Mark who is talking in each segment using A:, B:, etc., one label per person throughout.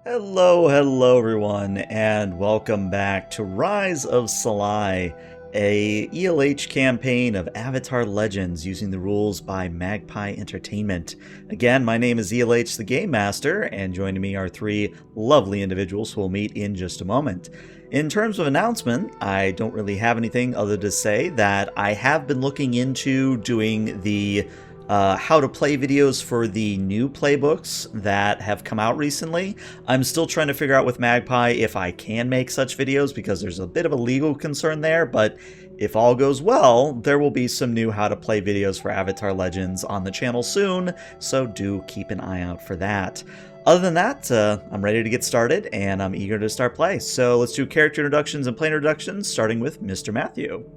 A: Hello everyone, and welcome back to Rise of Salai, a ELH campaign of Avatar Legends using the rules by Magpie Entertainment. Again, my name is ELH the Game Master, and joining me are three lovely individuals who we'll meet in just a moment. In terms of announcement, I don't really have anything other to say that I have been looking into doing the how to play videos for the new playbooks that have come out recently. I'm still trying to figure out with Magpie if I can make such videos because there's a bit of a legal concern there, but if all goes well, there will be some new how to play videos for Avatar Legends on the channel soon, so do keep an eye out for that. Other than that, I'm ready to get started, and I'm eager to start play. So let's do character introductions and play introductions, starting with Mr. Matthew.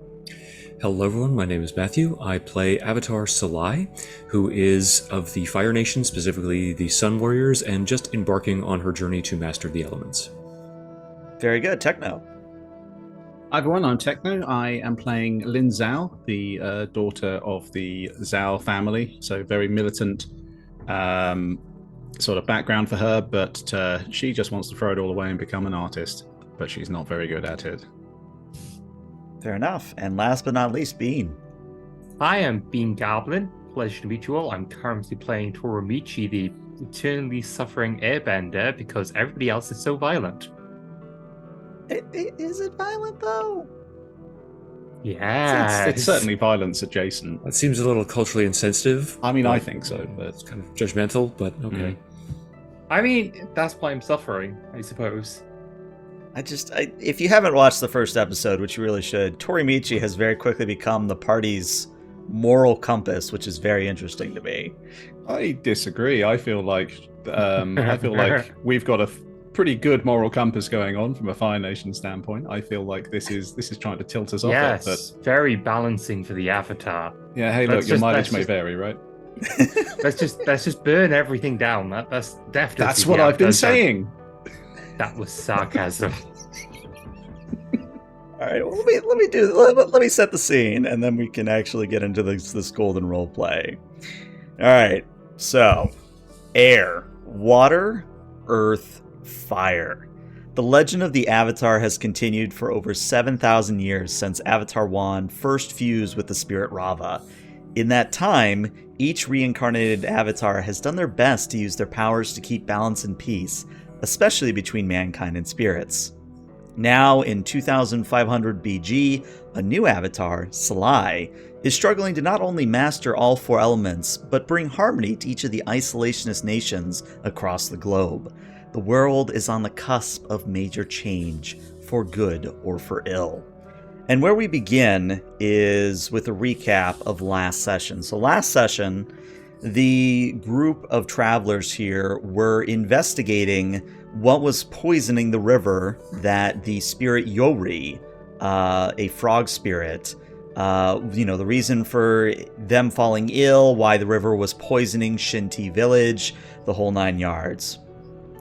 B: Hello everyone, my name is Matthew. I play Avatar Salai, who is of the Fire Nation, specifically the Sun Warriors, and just embarking on her journey to master the elements.
A: Very good. Techno.
C: Hi everyone, I'm Techno. I am playing Lyn Zhou, the daughter of the Zhou family, so very militant sort of background for her, but she just wants to throw it all away and become an artist, but she's not very good at it.
A: Fair enough. And last but not least, Bean.
D: Hi, I'm Bean Goblin. Pleasure to meet you all. I'm currently playing Tori-Michi, the eternally suffering airbender, because everybody else is so violent.
A: Is it violent, though?
D: Yeah.
C: It's certainly violence adjacent.
B: That seems a little culturally insensitive.
C: I mean, I think so, but
B: it's kind of judgmental, but okay.
D: I mean, that's why I'm suffering, I suppose.
A: If you haven't watched the first episode, which you really should, Tori-Michi has very quickly become the party's moral compass, which is very interesting to me.
C: I disagree. I feel like we've got a pretty good moral compass going on from a Fire Nation standpoint. I feel like this is trying to tilt us off it. But
D: very balancing for the Avatar.
C: Yeah, hey, look, your mileage may vary, right?
D: let's just burn everything down. That's definitely.
C: That's what I've been saying.
D: That was sarcasm.
A: All right, well, let me set the scene, and then we can actually get into this golden role play. All right, so air, water, earth, fire. The legend of the Avatar has continued for over 7,000 years since Avatar 1 first fused with the spirit Rava. In that time, each reincarnated Avatar has done their best to use their powers to keep balance and peace, especially between mankind and spirits. Now, in 2500 BG, a new Avatar, Salai, is struggling to not only master all four elements, but bring harmony to each of the isolationist nations across the globe. The world is on the cusp of major change, for good or for ill. And where we begin is with a recap of last session. So last session, the group of travelers here were investigating what was poisoning the river that the spirit Yori, a frog spirit, the reason for them falling ill, why the river was poisoning Shinti village, the whole 9 yards.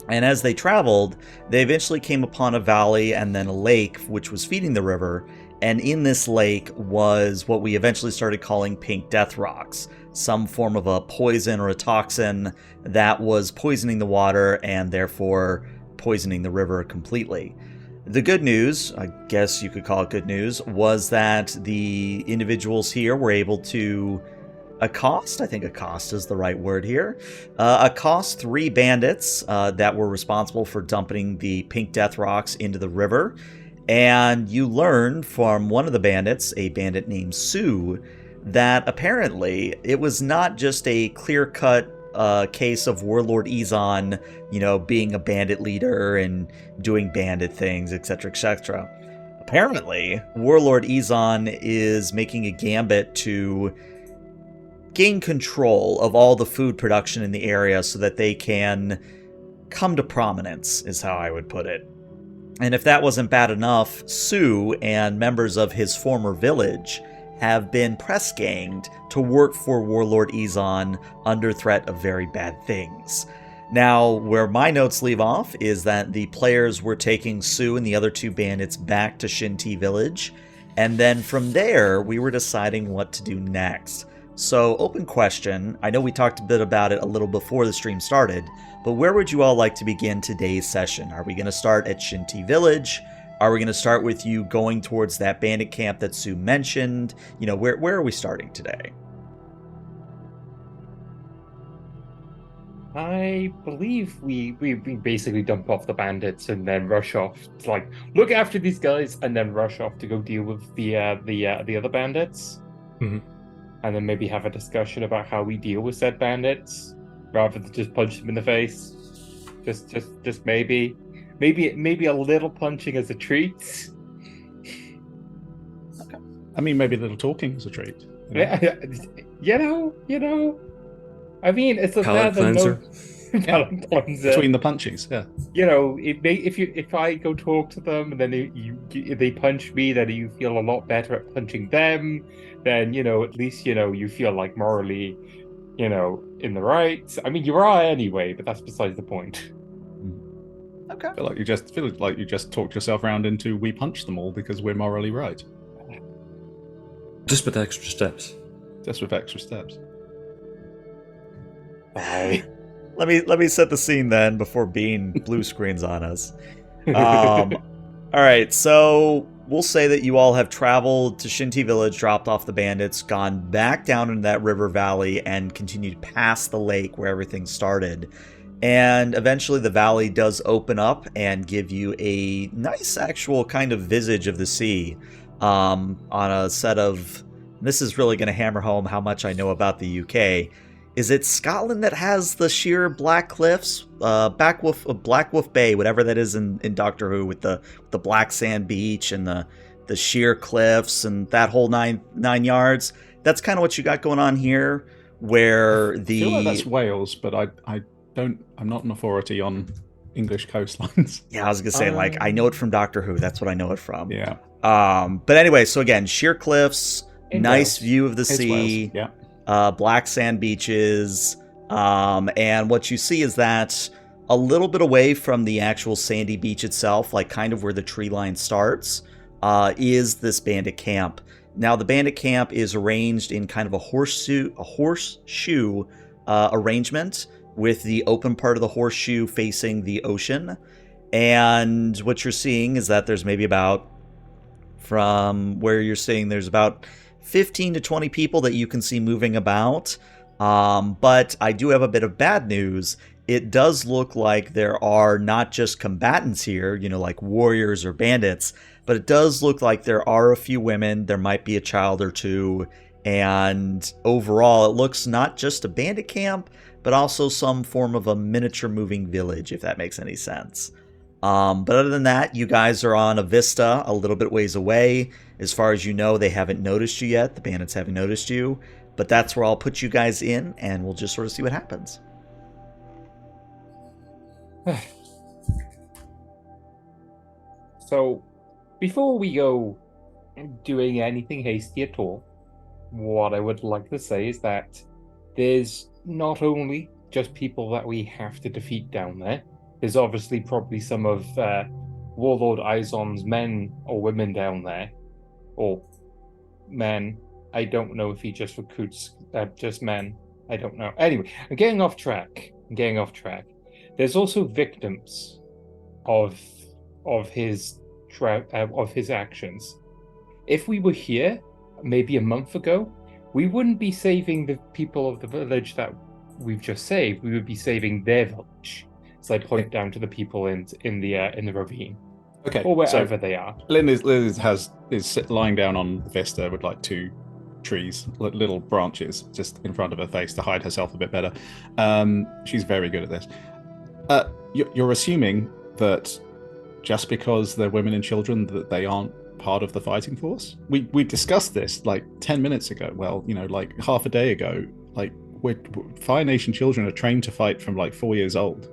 A: And as they traveled, they eventually came upon a valley and then a lake which was feeding the river, and in this lake was what we eventually started calling pink death rocks, some form of a poison or a toxin that was poisoning the water and therefore poisoning the river completely. The good news, I guess you could call it good news, was that the individuals here were able to accost, I think accost is the right word here, accost 3 bandits that were responsible for dumping the pink death rocks into the river. And you learn from one of the bandits, a bandit named Sue, that apparently it was not just a clear-cut case of Warlord Izon, being a bandit leader and doing bandit things, etc., etc. Apparently, Warlord Izon is making a gambit to gain control of all the food production in the area so that they can come to prominence, is how I would put it. And if that wasn't bad enough, Sue and members of his former village have been press ganged to work for Warlord Izon under threat of very bad things. Now, where my notes leave off is that the players were taking Sue and the other 2 bandits back to Shinti village, and then from there, we were deciding what to do next. So, open question, I know we talked a bit about it a little before the stream started, But where would you all like to begin today's session? Are we going to start at Shinti Village? Are we going to start with you going towards that bandit camp that Sue mentioned? You know, where are we starting today?
D: I believe we basically dump off the bandits and then rush off to like look after these guys and then rush off to go deal with the other bandits.
B: Mhm.
D: And then maybe have a discussion about how we deal with said bandits rather than just punch them in the face. Just maybe a little punching as a treat.
C: I mean, maybe a little talking is a treat.
D: You know. I mean, it's a
B: Palate cleanser.
D: Palate cleanser.
C: Between the punches, yeah.
D: You know, if I go talk to them and then if they punch me, then you feel a lot better at punching them. Then at least you feel like morally, in the right. I mean, you are anyway, but that's besides the point.
A: Okay.
C: I feel like you just talked yourself around into we punch them all because we're morally right.
B: Just with extra steps.
C: Just with extra steps.
D: Bye.
A: Let me set the scene then before Bean blue screens on us. All right, so we'll say that you all have traveled to Shinti Village, dropped off the bandits, gone back down into that river valley, and continued past the lake where everything started. And eventually the valley does open up and give you a nice actual kind of visage of the sea on a set of... This is really going to hammer home how much I know about the UK. Is it Scotland that has the sheer black cliffs? Black Wolf Bay, whatever that is in Doctor Who, with the black sand beach and the sheer cliffs and that whole nine yards. That's kind of what you got going on here, where the...
C: I feel like that's Wales, but I'm not an authority on English coastlines.
A: Yeah, I was gonna say, I know it from Doctor Who. That's what I know it from.
C: Yeah.
A: But anyway, so again, sheer cliffs, nice
D: Wales.
A: view of the
C: It's
A: sea.
C: Wales, yeah.
A: Black sand beaches, and what you see is that a little bit away from the actual sandy beach itself, like kind of where the tree line starts, is this bandit camp. Now, the bandit camp is arranged in kind of a horseshoe arrangement, with the open part of the horseshoe facing the ocean. And what you're seeing is that there's maybe about, from where you're seeing, there's about 15 to 20 people that you can see moving about. But I do have a bit of bad news. It does look like there are not just combatants here, like warriors or bandits, but it does look like there are a few women. There might be a child or two. And overall, it looks not just a bandit camp, but also some form of a miniature moving village, if that makes any sense. But other than that, you guys are on a vista a little bit ways away. As far as you know, they haven't noticed you yet. The bandits haven't noticed you. But that's where I'll put you guys in, and we'll just sort of see what happens.
D: So, before we go doing anything hasty at all, what I would like to say is that there's not only just people that we have to defeat down there, there's obviously probably some of Warlord Izon's men or women down there. Or men. I don't know if he just recruits just men. I don't know. Anyway, I'm getting off track. There's also victims of his actions. If we were here maybe a month ago, we wouldn't be saving the people of the village that we've just saved. We would be saving their village. So I point down to the people in the ravine.
C: Okay.
D: Or wherever they are.
C: Lyn is lying down on the vista with like two trees, little branches just in front of her face to hide herself a bit better. She's very good at this. You're assuming that just because they're women and children that they aren't part of the fighting force? We discussed this like 10 minutes ago. Well, like half a day ago. Like Fire Nation children are trained to fight from like 4 years old.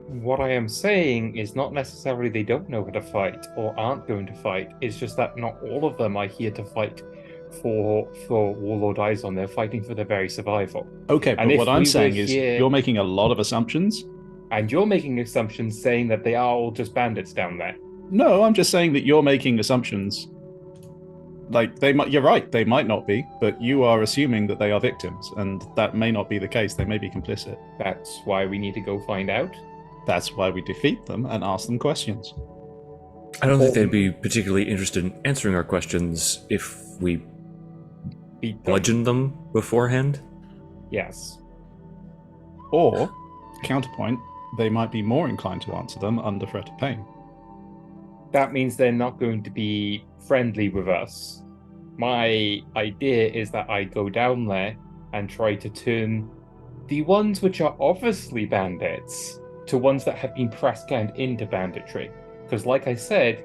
D: What I am saying is not necessarily they don't know how to fight or aren't going to fight. It's just that not all of them are here to fight for Warlord Izon. They're fighting for their very survival.
C: Okay,
D: And
C: but
D: if
C: what I'm
D: we
C: saying
D: were
C: is
D: here-
C: you're making a lot of assumptions.
D: And you're making assumptions saying that they are all just bandits down there.
C: No, I'm just saying that you're making assumptions. Like you're right, they might not be, but you are assuming that they are victims, and that may not be the case. They may be complicit.
D: That's why we need to go find out.
C: That's why we defeat them and ask them questions.
B: I don't think they'd be particularly interested in answering our questions if we
D: Beat them.
B: bludgeoned them beforehand.
D: Yes.
C: Or, counterpoint, they might be more inclined to answer them under threat of pain.
D: That means they're not going to be friendly with us. My idea is that I go down there and try to turn the ones which are obviously bandits to ones that have been press ganged into banditry. Because like I said,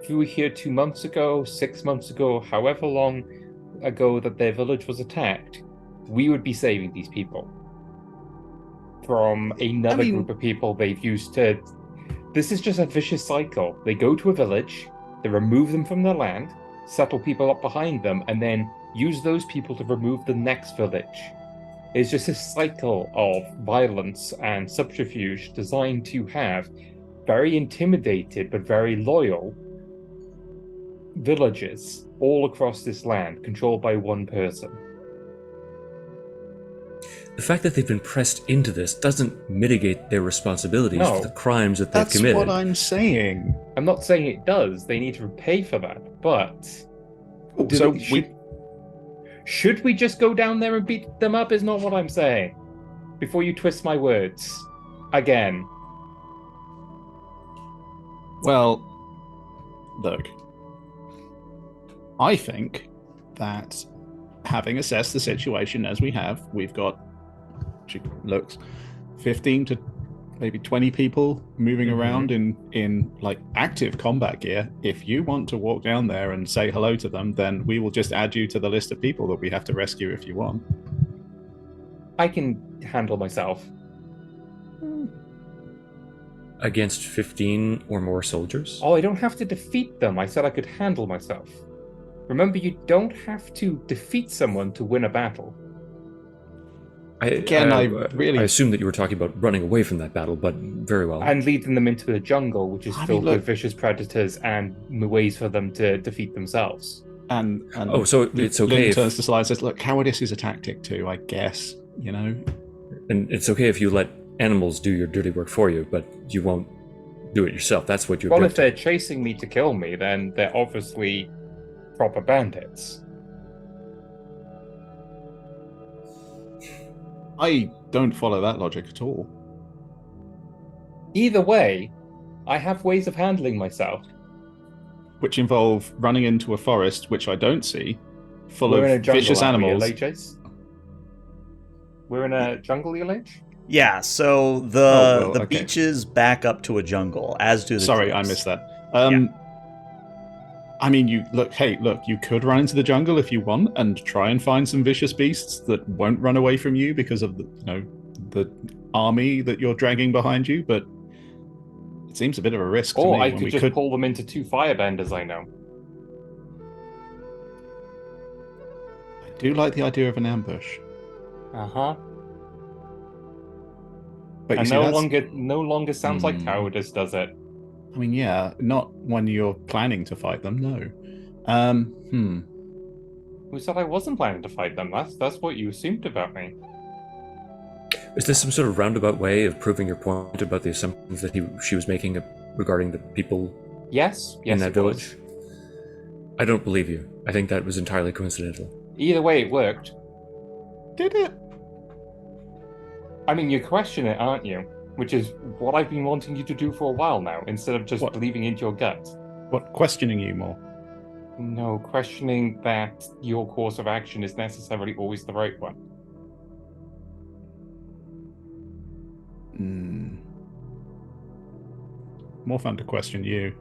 D: if you were here 2 months ago, 6 months ago, however long ago that their village was attacked, we would be saving these people from another group of people they've used to... This is just a vicious cycle. They go to a village, they remove them from their land, settle people up behind them, and then use those people to remove the next village. It's just a cycle of violence and subterfuge designed to have very intimidated but very loyal villages all across this land, controlled by one person.
B: The fact that they've been pressed into this doesn't mitigate their responsibilities
D: No.
B: for the crimes that they've
C: That's
B: committed.
C: what I'm saying.
D: I'm not saying it does. They need to pay for that, but... Should we just go down there and beat them up is not what I'm saying. Before you twist my words. Again.
C: Well, look. I think that having assessed the situation as we have, we've got, she looks, 15 to maybe 20 people moving around in like active combat gear. If you want to walk down there and say hello to them, then we will just add you to the list of people that we have to rescue if you want.
D: I can handle myself.
B: Against 15 or more soldiers?
D: Oh, I don't have to defeat them. I said I could handle myself. Remember, you don't have to defeat someone to win a battle.
B: I assume that you were talking about running away from that battle, but very well.
D: And leading them into the jungle, which is filled with vicious predators and ways for them to defeat themselves.
C: And
B: so it's okay
C: Lyn
B: if...
C: turns to Salai and says, look, cowardice is a tactic too, I guess, you know?
B: And it's okay if you let animals do your dirty work for you, but you won't do it yourself. That's what you're
D: Well, if they're chasing me to kill me, then they're obviously proper bandits.
C: I don't follow that logic at all.
D: Either way, I have ways of handling myself.
C: Which involve running into a forest, which I don't see, full
D: We're in a
C: of
D: jungle,
C: vicious
D: aren't we,
C: animals.
D: Chase? We're in a jungle, LH?
A: Yeah, so the beaches back up to a jungle, as do the
C: Sorry,
A: troops.
C: I missed that. I mean, you could run into the jungle if you want and try and find some vicious beasts that won't run away from you because of the army that you're dragging behind you, but it seems a bit of a risk to me.
D: Or I could just pull them into 2 firebenders I know.
C: I do like the idea of an ambush.
D: Uh-huh.
C: But
D: and no longer sounds like cowardice, does it?
C: I mean, yeah, not when you're planning to fight them, no.
D: Who said I wasn't planning to fight them? That's what you assumed about me.
B: Is this some sort of roundabout way of proving your point about the assumptions that she was making regarding the people in that village? I don't believe you. I think that was entirely coincidental.
D: Either way, it worked.
C: Did it?
D: I mean, you question it, aren't you? Which is what I've been wanting you to do for a while now, instead of just believing into your gut.
C: What, questioning you more?
D: No, questioning that your course of action is necessarily always the right one.
C: More fun to question you.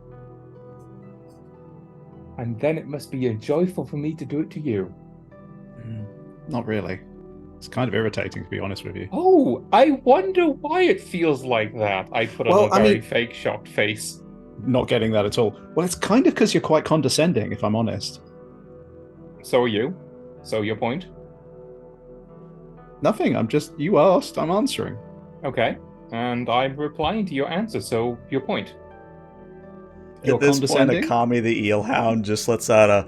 D: And then it must be joyful for me to do it to you.
C: Not really. It's kind of irritating, to be honest with you.
D: Oh, I wonder why it feels like that. I put on a very fake, shocked face.
C: Not getting that at all. Well, it's kind of because you're quite condescending, if I'm honest.
D: So are you. So your point?
C: Nothing. You asked, I'm answering.
D: Okay. And I'm replying to your answer, so your point.
A: At this point, a Kami the Eelhound just lets out a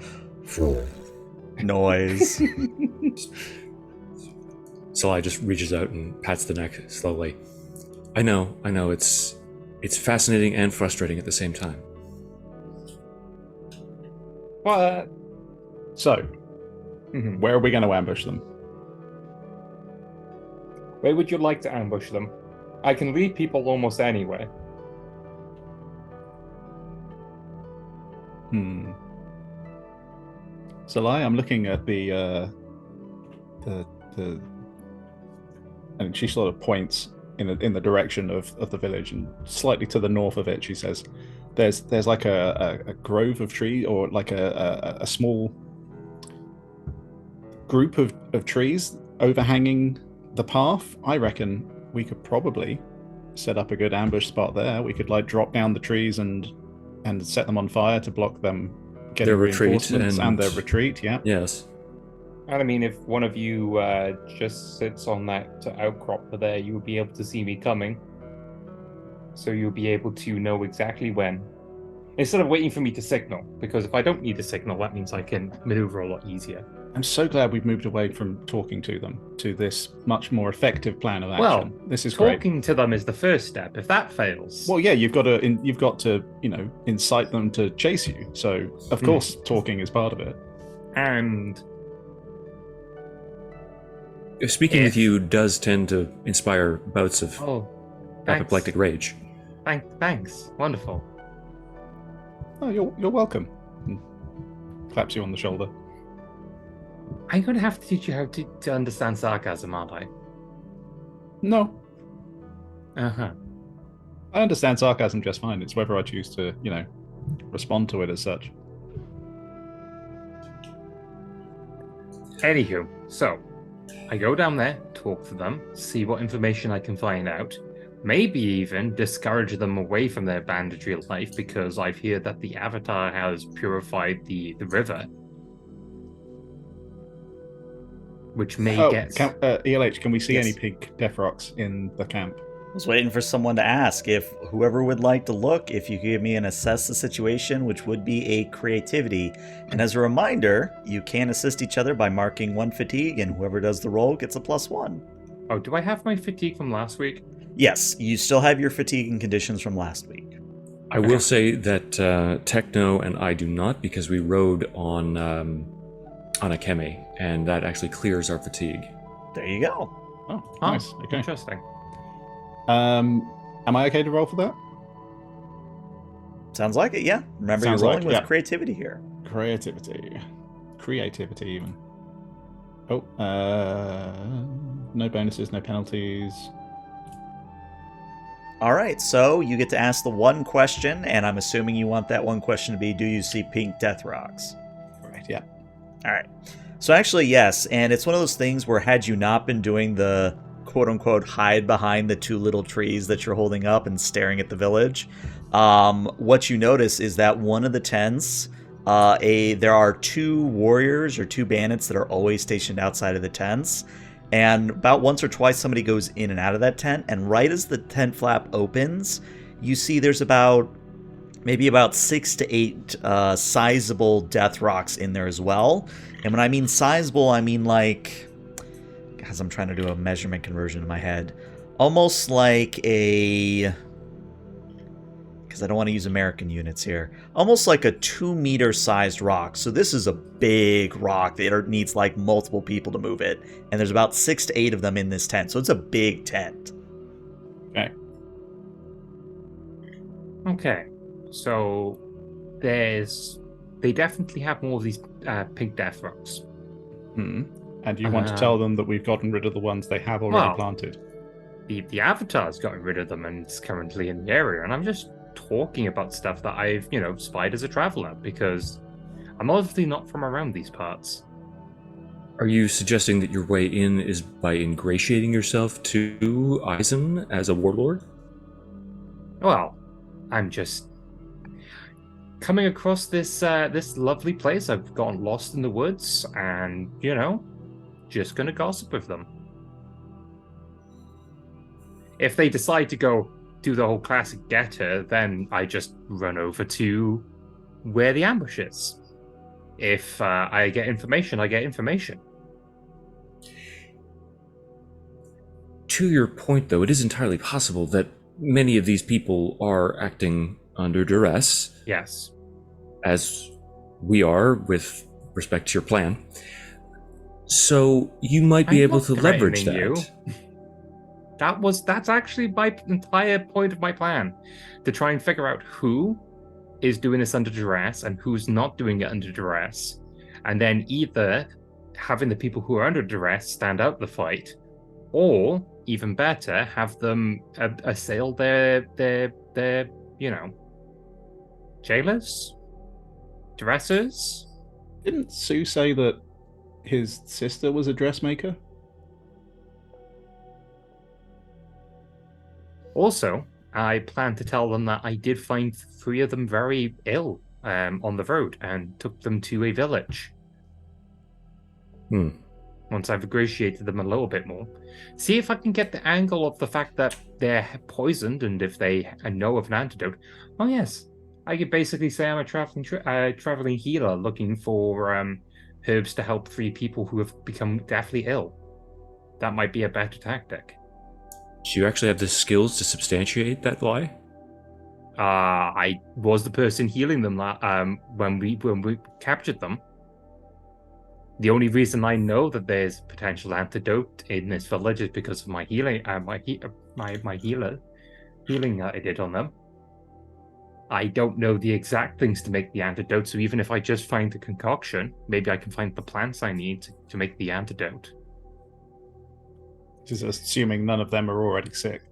A: noise.
B: Salai just reaches out and pats the neck slowly. I know. It's fascinating and frustrating at the same time.
D: What?
C: So, where are we going to ambush them?
D: Where would you like to ambush them? I can lead people almost anywhere.
C: Salai, I'm looking at the and she sort of points in the direction of the village, and slightly to the north of it, she says, "There's like a grove of trees, or like a small group of trees overhanging the path. I reckon we could probably set up a good ambush spot there. We could like drop down the trees and set them on fire to block them getting
B: Their retreat
C: reinforcements and their retreat. Yeah.
B: Yes.
D: And I mean, if one of you just sits on that outcrop there, you will be able to see me coming. So you'll be able to know exactly when. Instead of waiting for me to signal, because if I don't need a signal, that means I can maneuver a lot easier.
C: I'm so glad we've moved away from talking to them to this much more effective plan of action.
D: Well,
C: this is great.
D: Talking to them is the first step. If that fails,
C: well, yeah, you've got to incite them to chase you. So of course, talking is part of it.
D: And
B: speaking with you does tend to inspire bouts of apoplectic rage.
D: Thanks. Wonderful.
C: Oh, you're welcome. And claps you on the shoulder.
D: I'm going to have to teach you how to understand sarcasm, aren't I?
C: No.
D: Uh-huh.
C: I understand sarcasm just fine. It's whether I choose to, respond to it as such.
D: Anywho, so I go down there, talk to them, see what information I can find out. Maybe even discourage them away from their banditry life, because I've heard that the Avatar has purified the river. Which may get...
C: ELH, can we see
A: Yes.
C: any pink death rocks in the camp?
A: I was waiting for someone to ask if whoever would like to look, if you could give me an assess the situation, which would be a creativity. And as a reminder, you can assist each other by marking 1 fatigue, and whoever does the roll gets a +1.
D: Oh, do I have my fatigue from last week?
A: Yes, you still have your fatigue and conditions from last week.
B: I will say that Techno and I do not, because we rode on Akemi, and that actually clears our fatigue.
A: There you go.
C: Oh, nice. Okay.
D: Interesting.
C: Am I okay to roll for that?
A: Sounds like it, yeah. Remember,
C: Sounds
A: you're rolling
C: like,
A: with
C: yeah.
A: creativity here.
C: Creativity even. Oh, no bonuses, no penalties.
A: All right, so you get to ask the one question, and I'm assuming you want that one question to be, do you see pink death rocks?
C: Right, yeah.
A: All right. So actually, yes, and it's one of those things where had you not been doing the quote-unquote hide behind the 2 little trees that you're holding up and staring at the village, what you notice is that one of the tents, there are 2 warriors or 2 bandits that are always stationed outside of the tents. And about once or twice, somebody goes in and out of that tent. And right as the tent flap opens, you see there's maybe about 6 to 8 sizable death rocks in there as well. And when I mean sizable, I mean like, as I'm trying to do a measurement conversion in my head, almost like because I don't want to use American units here, almost like a 2-meter sized rock. So this is a big rock that needs like multiple people to move it. And there's about 6 to 8 of them in this tent. So it's a big tent.
D: Okay. So they definitely have more of these pink death rocks.
C: And you want to tell them that we've gotten rid of the ones they have already planted?
D: The Avatar's gotten rid of them and it's currently in the area, and I'm just talking about stuff that I've, spied as a traveler, because I'm obviously not from around these parts.
B: Are you suggesting that your way in is by ingratiating yourself to Izon as a warlord?
D: Well, I'm just coming across this lovely place. I've gotten lost in the woods, and just gonna gossip with them. If they decide to go do the whole classic getter, then I just run over to where the ambush is. If I get information, I get information.
B: To your point, though, it is entirely possible that many of these people are acting under duress.
D: Yes.
B: As we are with respect to your plan. So you might be able to leverage that.
D: You. That's actually my entire point of my plan. To try and figure out who is doing this under duress and who's not doing it under duress. And then either having the people who are under duress stand out the fight, or even better, have them assail their jailers? Dressers?
C: Didn't Sue say that his sister was a dressmaker?
D: Also, I plan to tell them that I did find 3 of them very ill on the road and took them to a village. Once I've ingratiated them a little bit more. See if I can get the angle of the fact that they're poisoned, and if they know of an antidote. Oh yes, I could basically say I'm a traveling healer looking for herbs to help 3 people who have become deathly ill. That might be a better tactic.
B: Do you actually have the skills to substantiate that lie?
D: I was the person healing them when we captured them. The only reason I know that there's potential antidote in this village is because of my healing, my healing that I did on them. I don't know the exact things to make the antidote, so even if I just find the concoction, maybe I can find the plants I need to make the antidote.
C: Just assuming none of them are already sick.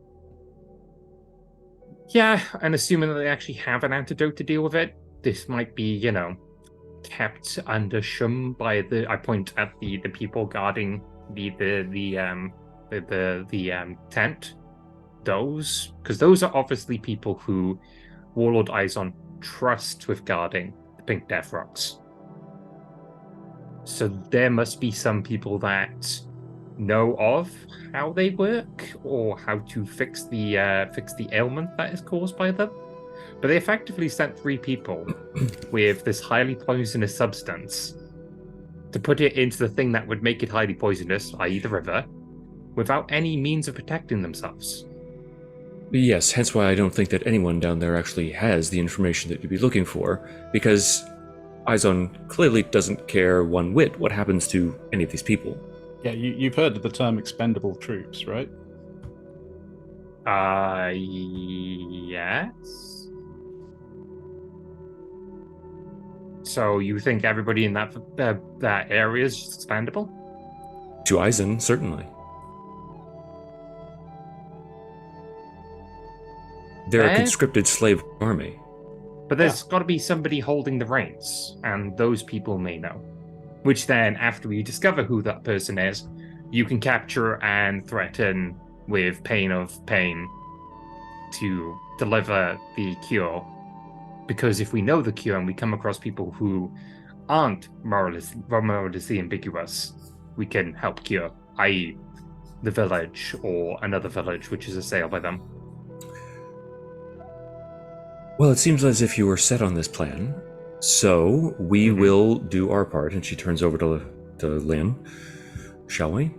D: Yeah, and assuming that they actually have an antidote to deal with it, this might be, kept under shum by I point at the people guarding the tent. Because those are obviously people who Warlord Izon trusts with guarding the Pink Death Rocks. So there must be some people that know of how they work or how to fix the ailment that is caused by them. But they effectively sent 3 people with this highly poisonous substance to put it into the thing that would make it highly poisonous, i.e. the river, without any means of protecting themselves.
B: Yes, hence why I don't think that anyone down there actually has the information that you'd be looking for, because Izon clearly doesn't care one whit what happens to any of these people.
C: Yeah, you've heard of the term expendable troops, right?
D: Yes. So you think everybody in that area is expendable?
B: To Izon, certainly. They're a conscripted slave army.
D: But there's got to be somebody holding the reins, and those people may know. Which then, after you discover who that person is, you can capture and threaten with pain to deliver the cure. Because if we know the cure and we come across people who aren't morally ambiguous, we can help cure, i.e. the village or another village which is assailed by them.
B: Well, it seems as if you were set on this plan, so we will do our part. And she turns over to Lyn. Shall we?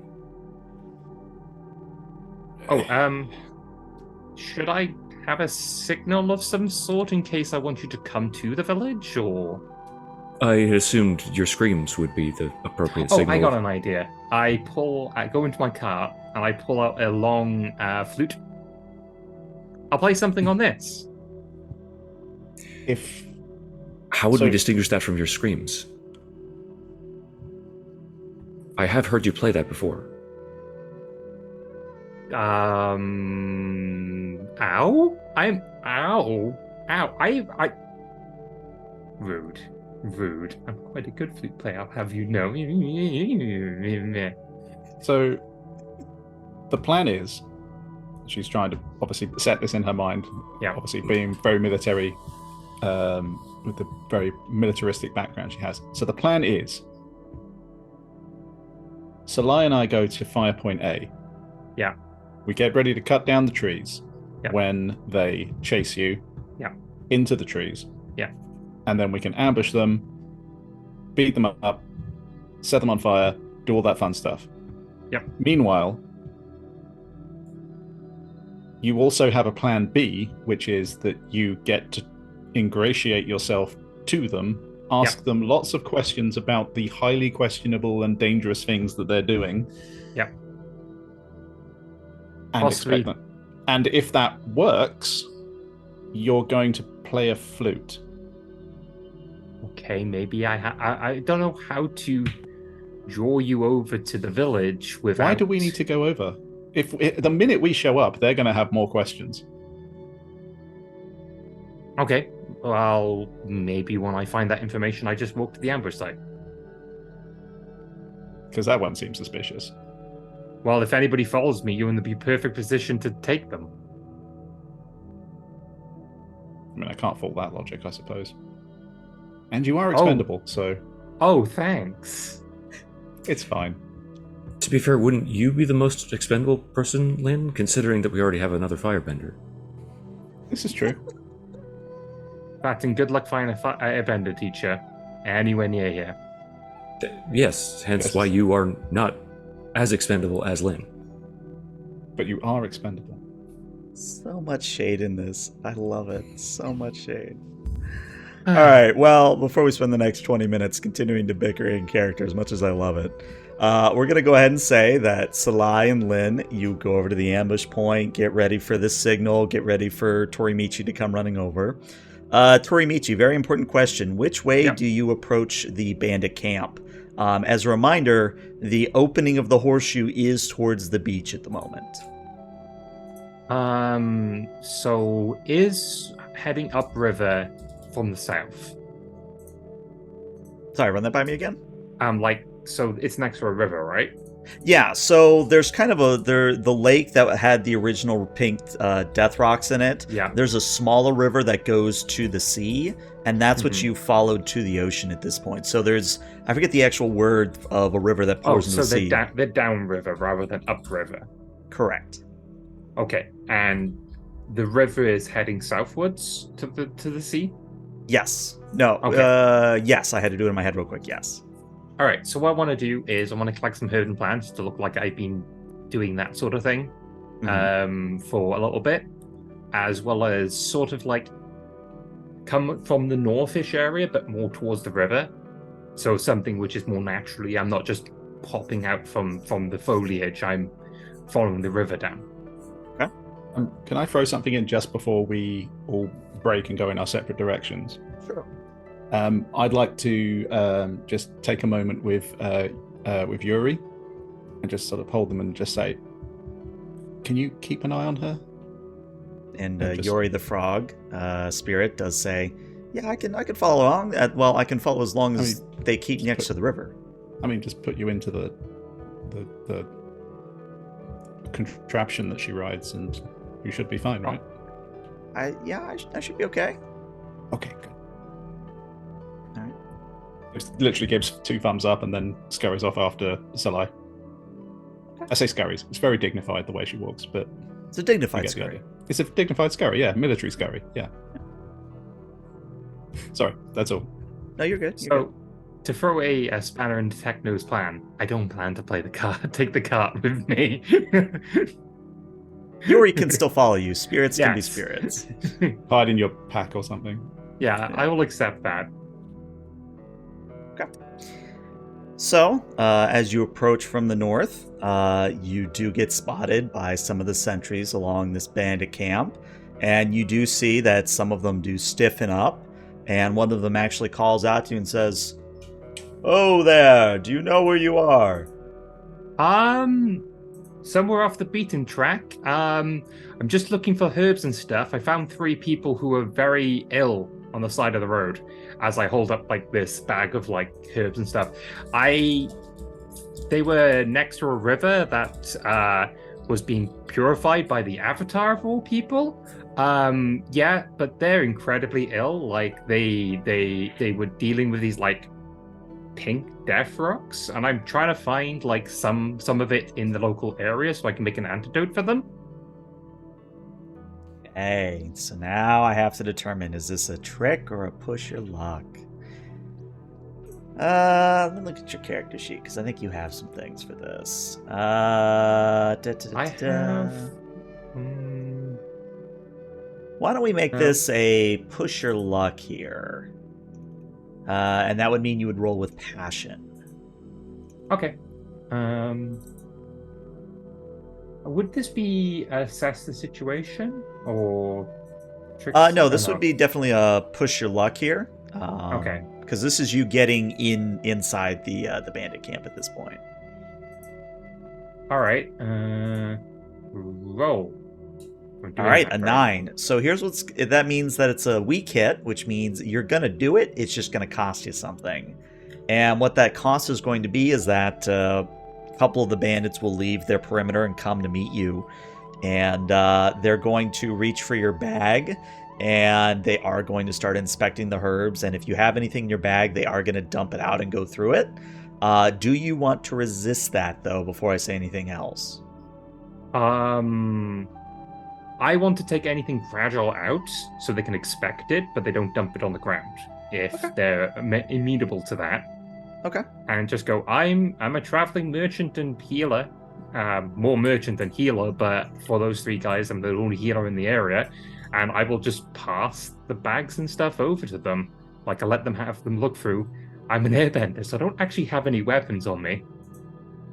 D: Should I have a signal of some sort in case I want you to come to the village, or?
B: I assumed your screams would be the appropriate signal.
D: Oh, I got an idea. I go into my car, and I pull out a long flute. I'll play something on this.
B: How would we distinguish that from your screams? I have heard you play that before.
D: Ow? Ow. Rude. I'm quite a good flute player, I'll have you know.
C: So, the plan is, she's trying to obviously set this in her mind.
D: Yeah.
C: Obviously, being very military, with the very militaristic background she has. So the plan is, Salai and I go to fire point A.
D: Yeah.
C: We get ready to cut down the trees.
D: Yeah.
C: When they chase you.
D: Yeah.
C: Into the trees.
D: Yeah.
C: And then we can ambush them, beat them up, set them on fire, do all that fun stuff.
D: Yep.
C: Meanwhile, You also have a plan B, which is that you get to ingratiate yourself to them, ask them lots of questions about the highly questionable and dangerous things that they're doing.
D: Yep.
C: And
D: Possibly.
C: expect them. And if that works, you're going to play a flute.
D: Okay, maybe I don't know how to draw you over to the village without...
C: Why do we need to go over? If the minute we show up, they're going to have more questions.
D: Okay, well, maybe when I find that information, I just walk to the ambush site.
C: Because that won't seem suspicious.
D: Well, if anybody follows me, you're in the perfect position to take them.
C: I mean, I can't fault that logic, I suppose. And you are expendable, so...
D: Oh, thanks.
C: It's fine.
B: To be fair, wouldn't you be the most expendable person, Lyn, considering that we already have another firebender?
C: This is true.
D: But and good luck finding a airbender teacher anywhere near here.
B: Yes, hence why you are not as expendable as Lyn.
C: But you are expendable.
A: So much shade in this. I love it. So much shade. All right, well, before we spend the next 20 minutes continuing to bicker in character, as much as I love it, we're going to go ahead and say that Salai and Lyn, you go over to the ambush point, get ready for this signal, get ready for Tori-Michi to come running over. Tori-Michi, very important question. Which way do you approach the bandit camp? As a reminder, the opening of the horseshoe is towards the beach at the moment.
D: So is heading upriver from the south.
A: Sorry, run that by me again?
D: So it's next to a river, right?
A: Yeah, so there's kind of the lake that had the original pink death rocks in it.
D: Yeah.
A: There's a smaller river that goes to the sea, and that's what you followed to the ocean at this point. So there's, I forget the actual word of a river that pours into the sea.
D: They're downriver rather than upriver.
A: Correct.
D: Okay, and the river is heading southwards to the sea?
A: Yes. No.
D: Okay.
A: Yes, I had to do it in my head real quick. Yes.
D: All right, so what I want to do is I want to collect some herbs and plants to look like I've been doing that sort of thing for a little bit, as well as sort of like come from the northish area, but more towards the river. So something which is more naturally, I'm not just popping out from the foliage, I'm following the river down.
A: Okay.
C: Can I throw something in just before we all break and go in our separate directions?
A: Sure.
C: I'd like to just take a moment with Yuri and just sort of hold them and just say, "Can you keep an eye on her?"
A: And Yuri the frog spirit does say, "Yeah, I can follow along. Well, I can follow as long as they keep next to the river."
C: I mean, just put you into the contraption that she rides, and you should be fine, right?
A: I should be okay.
C: Okay, good.
A: All right.
C: It literally gives 2 thumbs up and then scurries off after Salai. Okay. I say scurries. It's very dignified the way she walks, but
A: it's a dignified scurry.
C: It's a dignified scurry, yeah, military scurry, yeah. Sorry, that's all.
A: No, you're good.
D: To throw a spanner into Techno's plan, I don't plan to play the cart. Take the cart with me.
A: Yuri can still follow you. Spirits can be spirits.
C: Hide in your pack or something.
D: Yeah, I will accept that.
A: Okay. So, as you approach from the north, you do get spotted by some of the sentries along this bandit camp, and you do see that some of them do stiffen up, and one of them actually calls out to you and says, "Oh there, do you know where you are?"
D: Somewhere off the beaten track. I'm just looking for herbs and stuff. I found 3 people who were very ill on the side of the road as I hold up like this bag of like herbs and stuff. They were next to a river that was being purified by the Avatar of all people. Yeah, but they're incredibly ill. Like they were dealing with these like pink death rocks, and I'm trying to find like some of it in the local area so I can make an antidote for them.
A: Okay, so now I have to determine, is this a trick or a push your luck? Let me look at your character sheet, because I think you have some things for this.
D: I have
A: Why don't we make this a push your luck here? And that would mean you would roll with passion.
D: Okay. Would this be assess the situation or tricks?
A: No, this would be definitely a push your luck here.
D: Okay.
A: Because this is you getting inside the bandit camp at this point.
D: All right. Roll.
A: All right, a 9. So here's that means that it's a weak hit, which means you're gonna do it. It's just gonna cost you something, and what that cost is going to be is that a couple of the bandits will leave their perimeter and come to meet you, and they're going to reach for your bag, and they are going to start inspecting the herbs. And if you have anything in your bag, they are going to dump it out and go through it. Do you want to resist that though? Before I say anything else.
D: I want to take anything fragile out so they can expect it, but they don't dump it on the ground if they're immutable to that.
A: Okay.
D: And just go, I'm a traveling merchant and healer. More merchant than healer, but for those three guys, I'm the only healer in the area. And I will just pass the bags and stuff over to them. Like, I let them have them look through. I'm an airbender, so I don't actually have any weapons on me.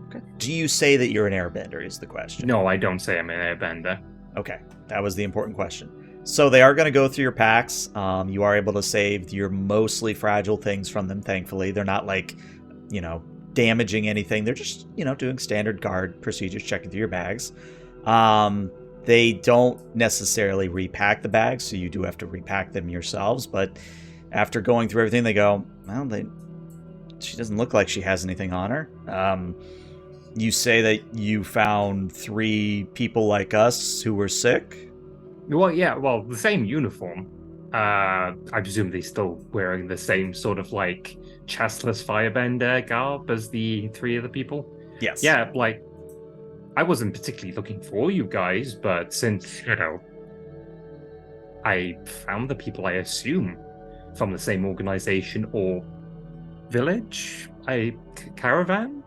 A: Okay. Do you say that you're an airbender is the question?
D: No, I don't say I'm an airbender.
A: Okay, that was the important question. So they are going to go through your packs. You are able to save your mostly fragile things from them, thankfully. They're not like, damaging anything. They're just, doing standard guard procedures, checking through your bags. They don't necessarily repack the bags, so you do have to repack them yourselves. But after going through everything, they go, well, she doesn't look like she has anything on her. You say that you found 3 people like us who were sick?
D: Well, yeah, the same uniform. I presume they're still wearing the same sort of, chestless firebender garb as the 3 other people?
A: Yes.
D: Yeah, I wasn't particularly looking for you guys, but since, I found the people I assume from the same organization or village, caravan,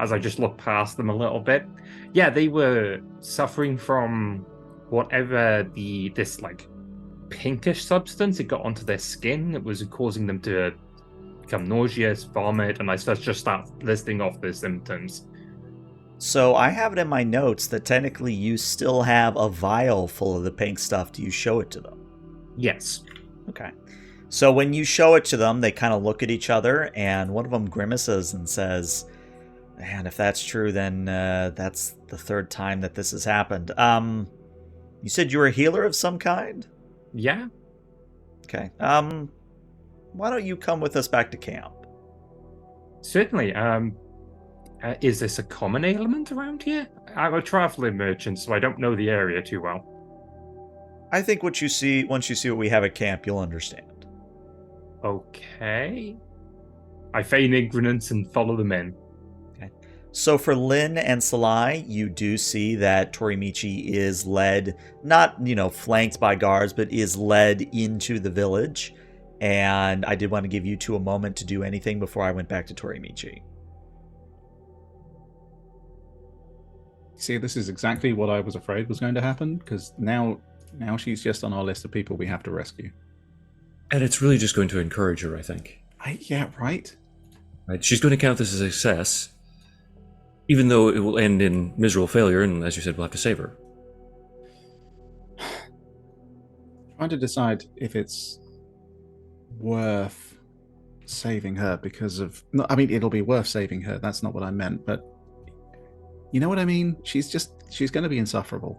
D: as I just look past them a little bit. Yeah, they were suffering from whatever this pinkish substance. It got onto their skin. It was causing them to become nauseous, vomit, and I just start listing off the symptoms.
A: So I have it in my notes that technically you still have a vial full of the pink stuff. Do you show it to them?
D: Yes.
A: Okay. So when you show it to them, they kind of look at each other, and one of them grimaces and says, man, if that's true, then that's the 3rd time that this has happened. You said you were a healer of some kind?
D: Yeah.
A: Okay. Why don't you come with us back to camp?
D: Certainly. Is this a common ailment around here? I'm a traveling merchant, so I don't know the area too well.
A: I think once you see what we have at camp, you'll understand.
D: Okay. I feign ignorance and follow them in.
A: Okay. So for Lyn and Salai, you do see that Tori-Michi is led, not, flanked by guards, but is led into the village. And I did want to give you 2 a moment to do anything before I went back to Tori-Michi.
C: See, this is exactly what I was afraid was going to happen, because now she's just on our list of people we have to rescue.
B: And it's really just going to encourage her, I think.
C: Yeah, right?
B: Right? She's going to count this as a success, even though it will end in miserable failure, and as you said, we'll have to save her.
C: Trying to decide if it's worth saving her because of... No, I mean, it'll be worth saving her. That's not what I meant, but you know what I mean? She's going to be insufferable.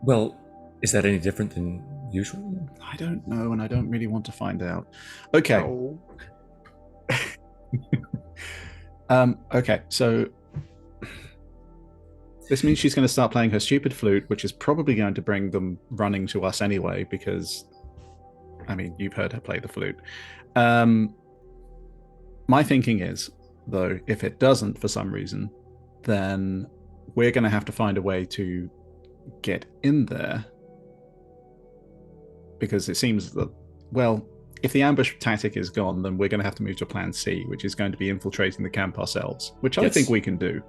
B: Well, is that any different than usual?
C: I don't know, and I don't really want to find out. Okay.
D: No.
C: Okay, so this means she's going to start playing her stupid flute, which is probably going to bring them running to us anyway, because, I mean, you've heard her play the flute. My thinking is, though, if it doesn't for some reason, then we're going to have to find a way to get in there, because it seems that, well, if the ambush tactic is gone, then we're going to have to move to plan C, which is going to be infiltrating the camp ourselves, which I think we can do.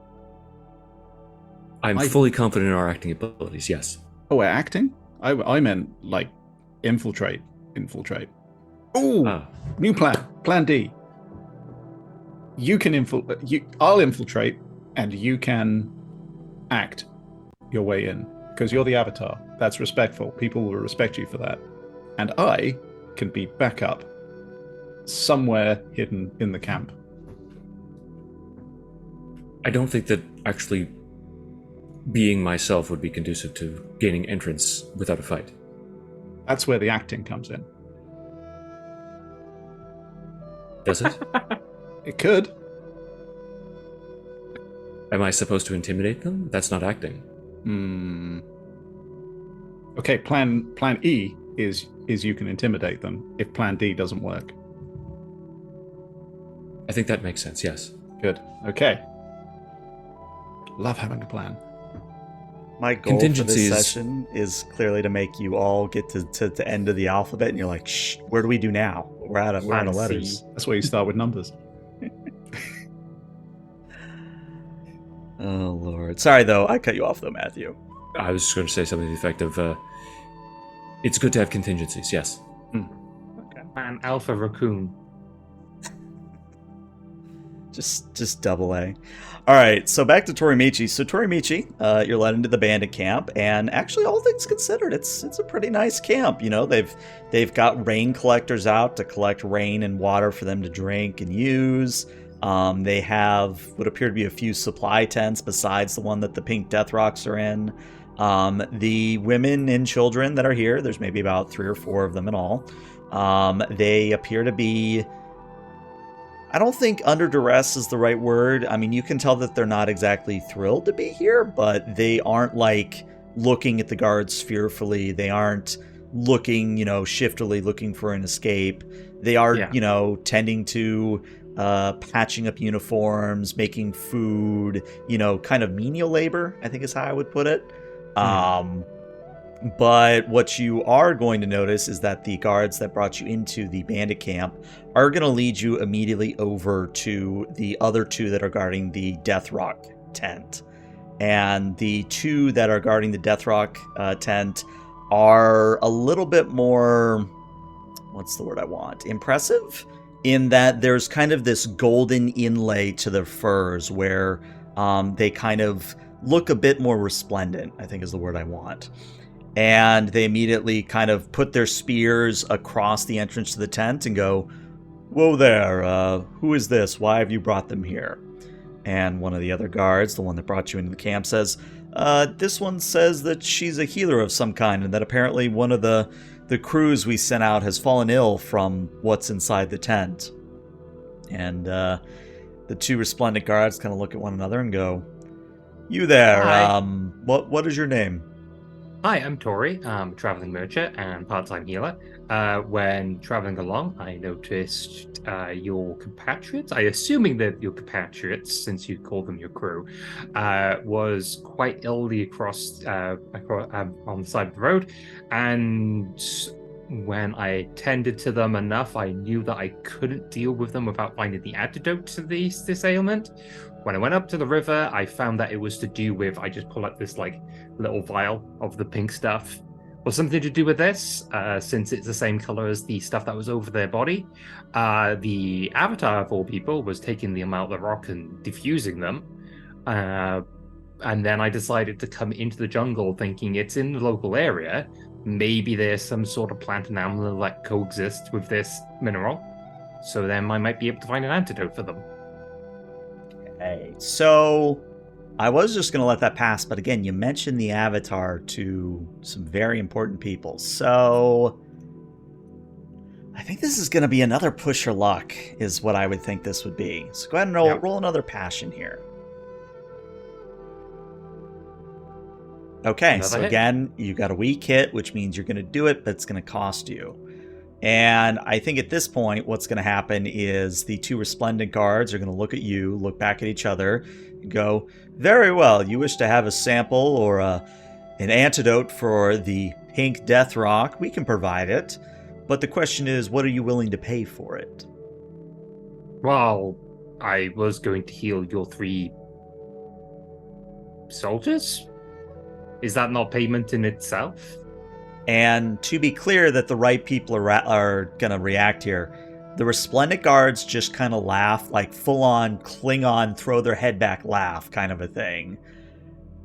B: I'm fully confident in our acting abilities, yes.
C: Oh, we're acting? I meant like infiltrate. Infiltrate. Oh, new plan. Plan D. You can I'll infiltrate, and you can act your way in because you're the avatar. That's respectful. People will respect you for that. And I can be backup somewhere hidden in the camp.
B: I don't think that actually being myself would be conducive to gaining entrance without a fight.
C: That's where the acting comes in.
B: Does it?
C: It could.
B: Am I supposed to intimidate them? That's not acting.
C: Okay, plan E is you can intimidate them if plan D doesn't work.
B: I think that makes sense, yes.
C: Good. Okay. Love having a plan.
A: My goal for this session is clearly to make you all get to the end of the alphabet, and you're like, shh, where do we do now? We're out of letters.
C: That's why you start with numbers.
A: Oh, Lord. Sorry, though. I cut you off, though, Matthew.
B: I was just going to say something to the effect of, it's good to have contingencies, yes.
D: Okay. And Alpha Raccoon.
A: Just double A. All right, so back to Tori-Michi. So Tori-Michi, you're led into the bandit camp, and actually, all things considered, it's a pretty nice camp. You know, they've got rain collectors out to collect rain and water for them to drink and use. They have what appear to be a few supply tents besides the one that the pink death rocks are in. The women and children that are here, there's maybe about 3 or 4 of them in all. They appear to be, I don't think under duress is the right word. I mean, you can tell that they're not exactly thrilled to be here, but they aren't like looking at the guards fearfully. They aren't looking, shiftily looking for an escape. They are, tending to patching up uniforms, making food, kind of menial labor, I think is how I would put it. But what you are going to notice is that the guards that brought you into the bandit camp are going to lead you immediately over to the other 2 that are guarding the Death Rock tent. And the 2 that are guarding the Death Rock tent are a little bit more, what's the word I want? Impressive? In that there's kind of this golden inlay to their furs where they kind of look a bit more resplendent, I think is the word I want. And they immediately kind of put their spears across the entrance to the tent and go, "Whoa there, who is this? Why have you brought them here?" And one of the other guards, the one that brought you into the camp, says, "This one says that she's a healer of some kind, and that apparently one of the crews we sent out has fallen ill from what's inside the tent." And the 2 resplendent guards kind of look at one another and go, "You there,
D: Hi.
A: what is your name?"
D: Hi, I'm Tori. I'm a traveling merchant and part-time healer. When traveling along, I noticed your compatriots, I assuming that your compatriots, since you call them your crew, was quite illy across on the side of the road. And when I tended to them enough, I knew that I couldn't deal with them without finding the antidote to this ailment. When I went up to the river, I found that it was to do with, I just pull out this little vial of the pink stuff. Was something to do with this, since it's the same color as the stuff that was over their body. The avatar of all people was taking them out of the rock and diffusing them. And then I decided to come into the jungle thinking it's in the local area. Maybe there's some sort of plant and animal that coexist with this mineral. So then I might be able to find an antidote for them.
A: Okay, so I was just going to let that pass, but again, you mentioned the avatar to some very important people. So I think this is going to be another push your luck, is what I would think this would be. So go ahead and roll another passion here. Okay, so again, you got a weak hit, which means you're going to do it, but it's going to cost you. And I think at this point, what's going to happen is the 2 resplendent guards are going to look at you, look back at each other, and go, "Very well, you wish to have a sample or an antidote for the pink death rock. We can provide it. But the question is, what are you willing to pay for it?"
D: Well, I was going to heal your 3 soldiers. Is that not payment in itself?
A: And to be clear that the right people are going to react here, the resplendent guards just kind of laugh, like full-on Klingon, throw their head back laugh kind of a thing.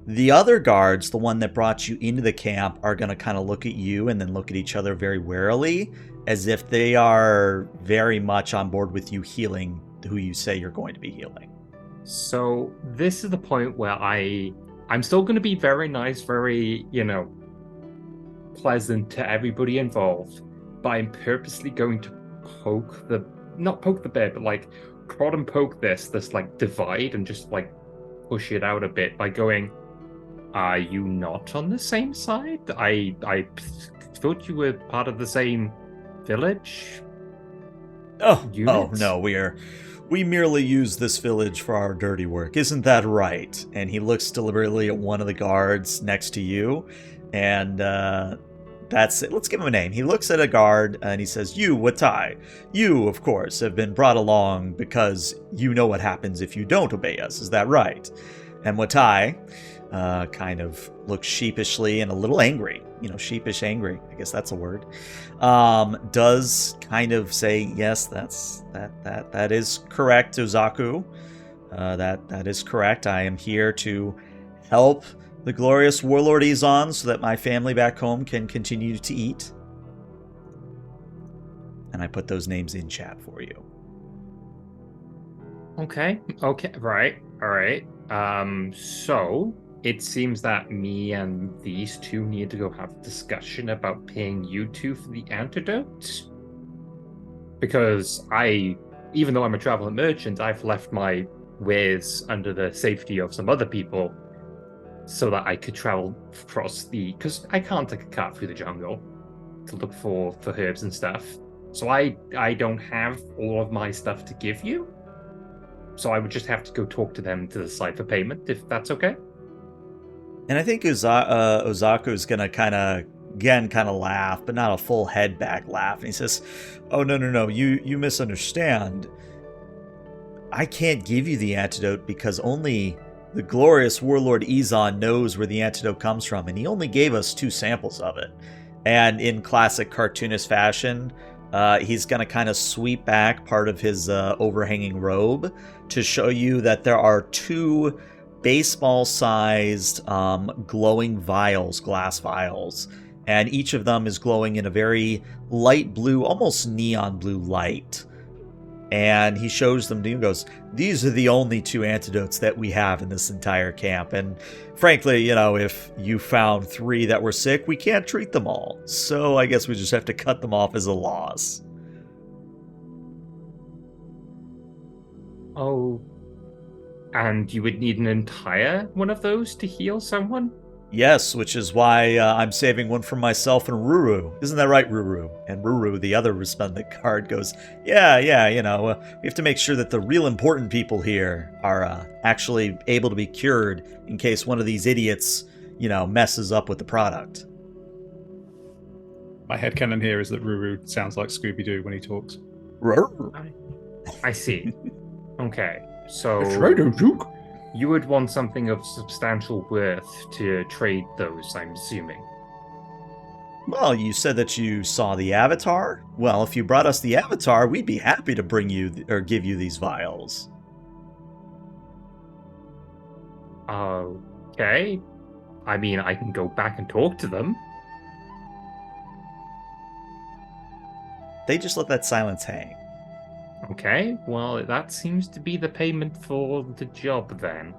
A: The other guards, the one that brought you into the camp, are going to kind of look at you and then look at each other very warily, as if they are very much on board with you healing who you say you're going to be healing.
D: So this is the point where I'm still going to be very nice, very, pleasant to everybody involved, but I'm purposely going to not poke the bear, but like prod and poke this like divide and just like push it out a bit by going, are you not on the same side? I thought you were part of the same village.
A: Oh
D: unit?
A: No, we merely use this village for our dirty work. Isn't that right? And he looks deliberately at one of the guards next to you, and that's it. Let's give him a name. He looks at a guard and he says, "You, Watai. You, of course, have been brought along because you know what happens if you don't obey us. Is that right?" And Watai kind of looks sheepishly and a little angry. Sheepish angry. I guess that's a word. Does kind of say, "Yes, that is correct, Uzaku. That is correct. I am here to help the glorious Warlord Izon so that my family back home can continue to eat." And I put those names in chat for you.
D: Okay, right, all right. So it seems that me and these two need to go have a discussion about paying you two for the antidote. Because even though I'm a traveling merchant, I've left my wares under the safety of some other people so that I could travel across because I can't take a cart through the jungle to look for herbs and stuff. So I don't have all of my stuff to give you. So I would just have to go talk to them to decide for payment, if that's okay.
A: And I think Ozaku's going to kind of laugh, but not a full head back laugh. And he says, "Oh, no, you misunderstand. I can't give you the antidote because only the glorious Warlord Izon knows where the antidote comes from, and he only gave us 2 samples of it." And in classic cartoonist fashion, he's going to kind of sweep back part of his overhanging robe to show you that there are 2 baseball-sized glowing vials, glass vials, and each of them is glowing in a very light blue, almost neon blue light. And he shows them to you and goes, "These are the only 2 antidotes that we have in this entire camp. And frankly, if you found 3 that were sick, we can't treat them all. So I guess we just have to cut them off as a loss."
D: Oh, and you would need an entire one of those to heal someone?
A: Yes, which is why I'm saving one for myself and Ruru. Isn't that right, Ruru? And Ruru, the other resplendent guard, goes, yeah, we have to make sure that the real important people here are actually able to be cured in case one of these idiots, messes up with the product.
C: My headcanon here is that Ruru sounds like Scooby-Doo when he talks.
D: I see. Okay, so
C: That's right, Duke.
D: You would want something of substantial worth to trade those, I'm assuming.
A: Well, you said that you saw the Avatar. Well, if you brought us the Avatar, we'd be happy to bring you or give you these vials.
D: Okay. I mean, I can go back and talk to them.
A: They just let that silence hang.
D: Okay, well, that seems to be the payment for the job then.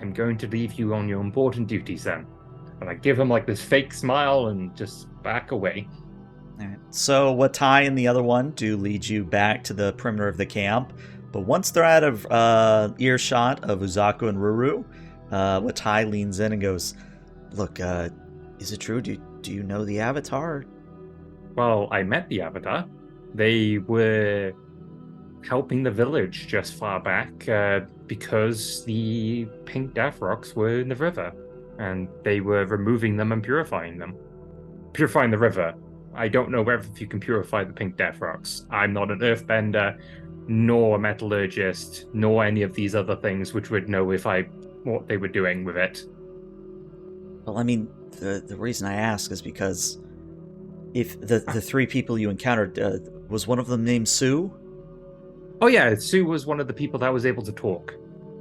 D: I'm going to leave you on your important duties then. And I give him like this fake smile and just back away.
A: All right. So Watai and the other one do lead you back to the perimeter of the camp. But once they're out of earshot of Uzaku and Ruru, Watai leans in and goes, "Look, is it true? Do you know the Avatar?"
D: Well, I met the Avatar. They were helping the village just far back because the pink death rocks were in the river, and they were removing them and purifying them. Purifying the river. I don't know whether you can purify the pink death rocks. I'm not an earthbender, nor a metallurgist, nor any of these other things which would know what they were doing with it.
A: Well, I mean, the reason I ask is because if the three people you encountered, was one of them named Sue?
D: Oh yeah, Sue was one of the people that was able to talk.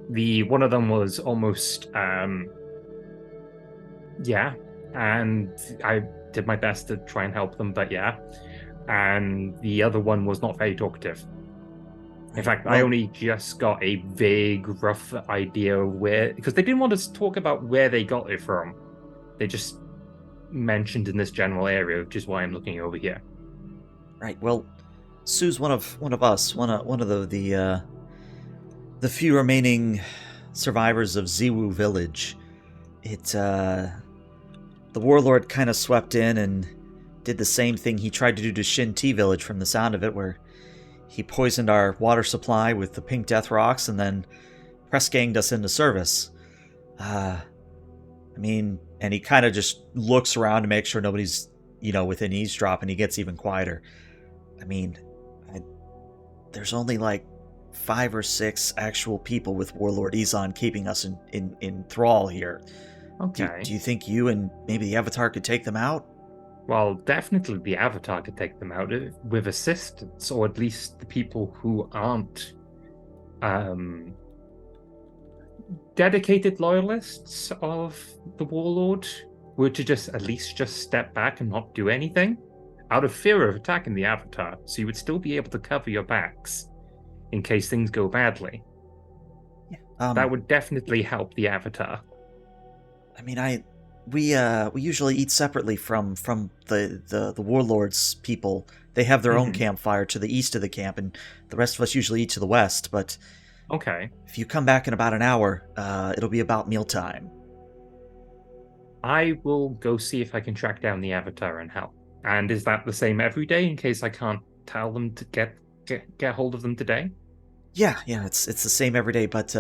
D: One of them was almost yeah, and I did my best to try and help them, but yeah. And the other one was not very talkative. In fact, I only just got a vague, rough idea where, because they didn't want us to talk about where they got it from. They just mentioned in this general area, which is why I'm looking over here.
A: Right. Well, Sue's one of us, one of the few remaining survivors of Ziwu Village. The Warlord kind of swept in and did the same thing he tried to do to Shin T Village from the sound of it, where he poisoned our water supply with the pink death rocks and then press ganged us into service. I mean, and he kind of just looks around to make sure nobody's, within eavesdrop, and he gets even quieter. I mean, there's only like 5 or 6 actual people with Warlord Izon keeping us in thrall here.
D: Okay.
A: Do you think you and maybe the Avatar could take them out?
D: Well, definitely the Avatar could take them out with assistance, or at least the people who aren't dedicated loyalists of the Warlord were to at least step back and not do anything out of fear of attacking the Avatar, so you would still be able to cover your backs in case things go badly.
A: Yeah.
D: That would definitely help the Avatar.
A: I mean, we usually eat separately from the Warlord's people. They have their own campfire to the east of the camp, and the rest of us usually eat to the west. But
D: okay,
A: if you come back in about an hour, it'll be about mealtime.
D: I will go see if I can track down the Avatar and help. And is that the same every day in case I can't tell them to get hold of them today?
A: Yeah, it's the same every day. But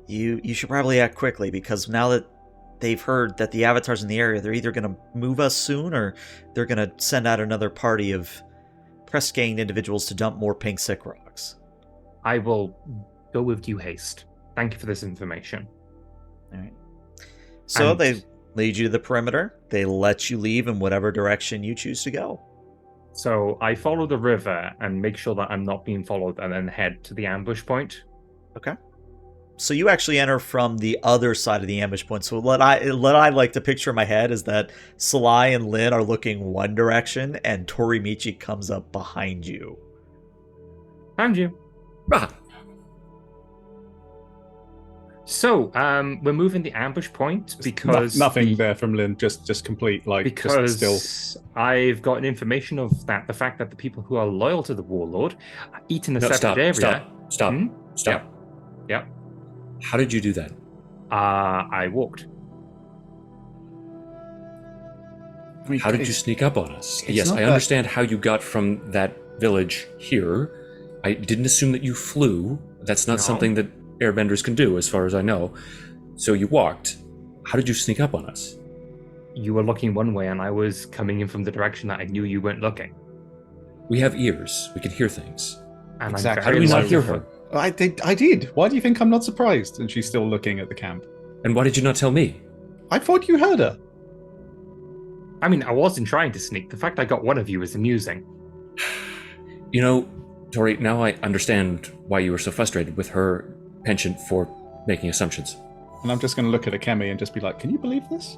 A: you should probably act quickly, because now that they've heard that the Avatar's in the area, they're either going to move us soon, or they're going to send out another party of press-ganged individuals to dump more pink sick rocks.
D: I will go with due haste. Thank you for this information.
A: All right. So they lead you to the perimeter. They let you leave in whatever direction you choose to go.
D: So I follow the river and make sure that I'm not being followed, and then head to the ambush point.
A: Okay. So you actually enter from the other side of the ambush point. So what I like to picture in my head is that Salai and Lyn are looking one direction, and Tori-Michi comes up behind you.
D: Found you.
B: Ah.
D: So we're moving the ambush point because
C: nothing there from Lyn, just complete
D: because
C: just still.
D: I've gotten information of the fact that the people who are loyal to the Warlord eat in a separate area.
B: Stop.
D: Yeah.
B: How did you do that?
D: I walked.
B: How did you sneak up on us? Yes, I understand how you got from that village here. I didn't assume that you flew. That's not something that airbenders can do, as far as I know. So you walked. How did you sneak up on us?
D: You were looking one way, and I was coming in from the direction that I knew you weren't looking.
B: We have ears. We can hear things.
D: And
C: exactly.
B: How do we not hear her?
C: I did. Why do you think I'm not surprised? And she's still looking at the camp.
B: And why did you not tell me?
C: I thought you heard her.
D: I mean, I wasn't trying to sneak. The fact I got one of you is amusing.
B: You know, Tori, now I understand why you were so frustrated with her penchant for making assumptions.
C: And I'm just going to look at Akemi and just be like, can you believe this?